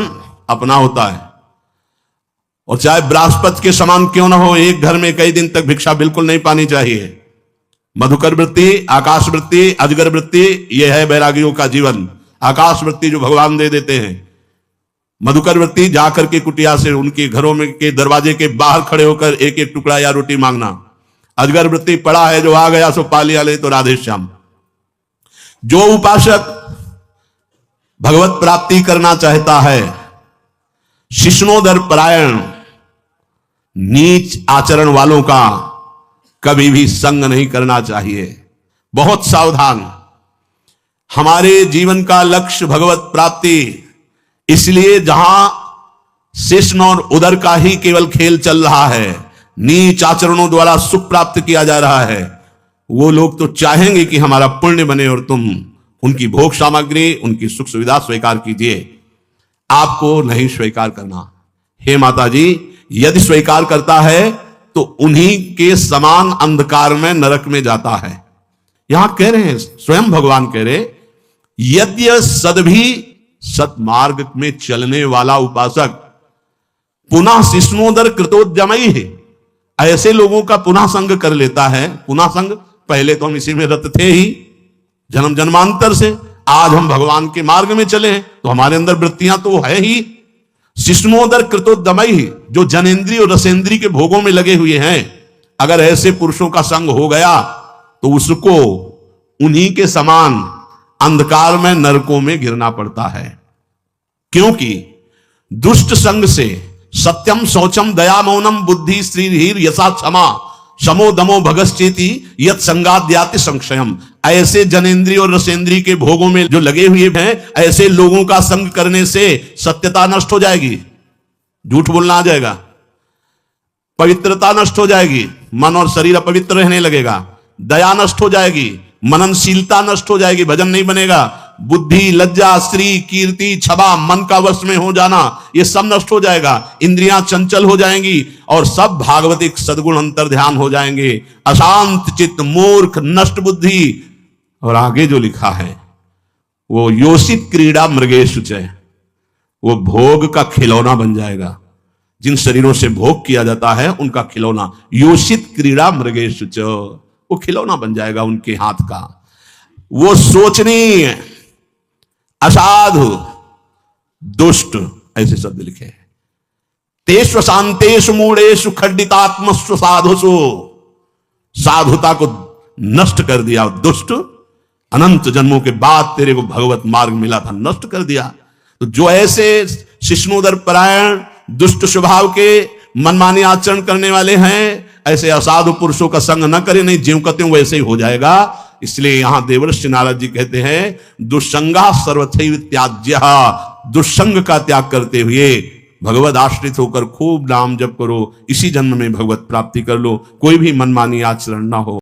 अपना होता है, और चाहे बृहस्पति के समान क्यों ना हो, एक घर में कई दिन तक भिक्षा बिल्कुल नहीं पानी चाहिए। मधुकर वृत्ति, आकाश वृत्ति, अजगर वृत्ति, यह है बैरागियों का जीवन। आकाश वृत्ति जो भगवान दे देते हैं, मधुकर वृत्ति जाकर के कुटिया से उनके घरों में के दरवाजे के बाहर खड़े होकर एक एक टुकड़ा या रोटी मांगना। अजगर वृत्ति पड़ा है, जो आ गया सो पा लिया, ले तो राधे श्याम। जो उपासक भगवत प्राप्ति करना चाहता है, शिष्णोदर परायण, नीच आचरण वालों का कभी भी संग नहीं करना चाहिए। बहुत सावधान। हमारे जीवन का लक्ष्य भगवत प्राप्ति, इसलिए जहां शिष्ण और उदर का ही केवल खेल चल रहा है, नीच आचरणों द्वारा सुख प्राप्त किया जा रहा है, वो लोग तो चाहेंगे कि हमारा पुण्य बने और तुम उनकी भोग सामग्री, उनकी सुख सुविधा स्वीकार कीजिए। आपको नहीं स्वीकार करना। हे माता जी, यदि स्वीकार करता है तो उन्हीं के समान अंधकार में नरक में जाता है। यहां कह रहे हैं, स्वयं भगवान कह रहे, यद्य सदभी सतमार्ग में चलने वाला उपासक पुनः शिष्णोदर कृतोद्यमयी है, ऐसे लोगों का पुनः संग कर लेता है। पुनः संग, पहले तो हम इसी में रत थे ही जन्म जन्मांतर से, आज हम भगवान के मार्ग में चले हैं तो हमारे अंदर वृत्तियां तो है ही। शिष्णोदर कृतोद्यमयी, जो जनेन्द्रीय और रसेंद्रीय के भोगों में लगे हुए हैं, अगर ऐसे पुरुषों का संग हो गया तो उसको उन्हीं के समान अंधकार में नरकों में गिरना पड़ता है। क्योंकि दुष्ट संग से सत्यम शौचम दया मौनम बुद्धि श्रीधीर यशा क्षमा शमो दमो भगश्चेति यत संगाद्याति संक्षयम, ऐसे जनेन्द्रीय और रसेंद्रीय के भोगों में जो लगे हुए हैं, ऐसे लोगों का संग करने से सत्यता नष्ट हो जाएगी, झूठ बोलना आ जाएगा, पवित्रता नष्ट हो जाएगी, मन और शरीर अपवित्र रहने लगेगा, दया नष्ट हो जाएगी, मननशीलता नष्ट हो जाएगी, भजन नहीं बनेगा, बुद्धि, लज्जा, श्री, कीर्ति, क्षमा, मन का वश में हो जाना, ये सब नष्ट हो जाएगा, इंद्रियां चंचल हो जाएंगी और सब भागवतिक सद्गुण अंतर ध्यान हो जाएंगे। अशांत चित्त, मूर्ख, नष्ट बुद्धि। और आगे जो लिखा है, वो योषित क्रीड़ा मृगेषु च, वो भोग का खिलौना बन जाएगा। जिन शरीरों से भोग किया जाता है उनका खिलौना, योषित क्रीड़ा मृगेषु च, वो खिलौना बन जाएगा उनके हाथ का। वो सोचनीय, असाधु, दुष्ट, ऐसे शब्द लिखे हैं। तेष्व शांतेषु मूढ़ेषु खंडितात्मस्व साधुषु, साधुता को नष्ट कर दिया। दुष्ट, अनंत जन्मों के बाद तेरे को भगवत मार्ग मिला था, नष्ट कर दिया। तो जो ऐसे शिष्णोदर परायण, दुष्ट स्वभाव के, मनमानी आचरण करने वाले हैं, ऐसे असाधु पुरुषों का संग न करें, नहीं ज्यों कहते हैं वैसे ही हो जाएगा। इसलिए यहां देवर्षि नारद जी कहते हैं, दुष्संगा सर्वथैव त्याज्यः, दुष्संग का त्याग करते हुए भगवद आश्रित होकर खूब नाम जप करो, इसी जन्म में भगवत प्राप्ति कर लो, कोई भी मनमानी आचरण ना हो।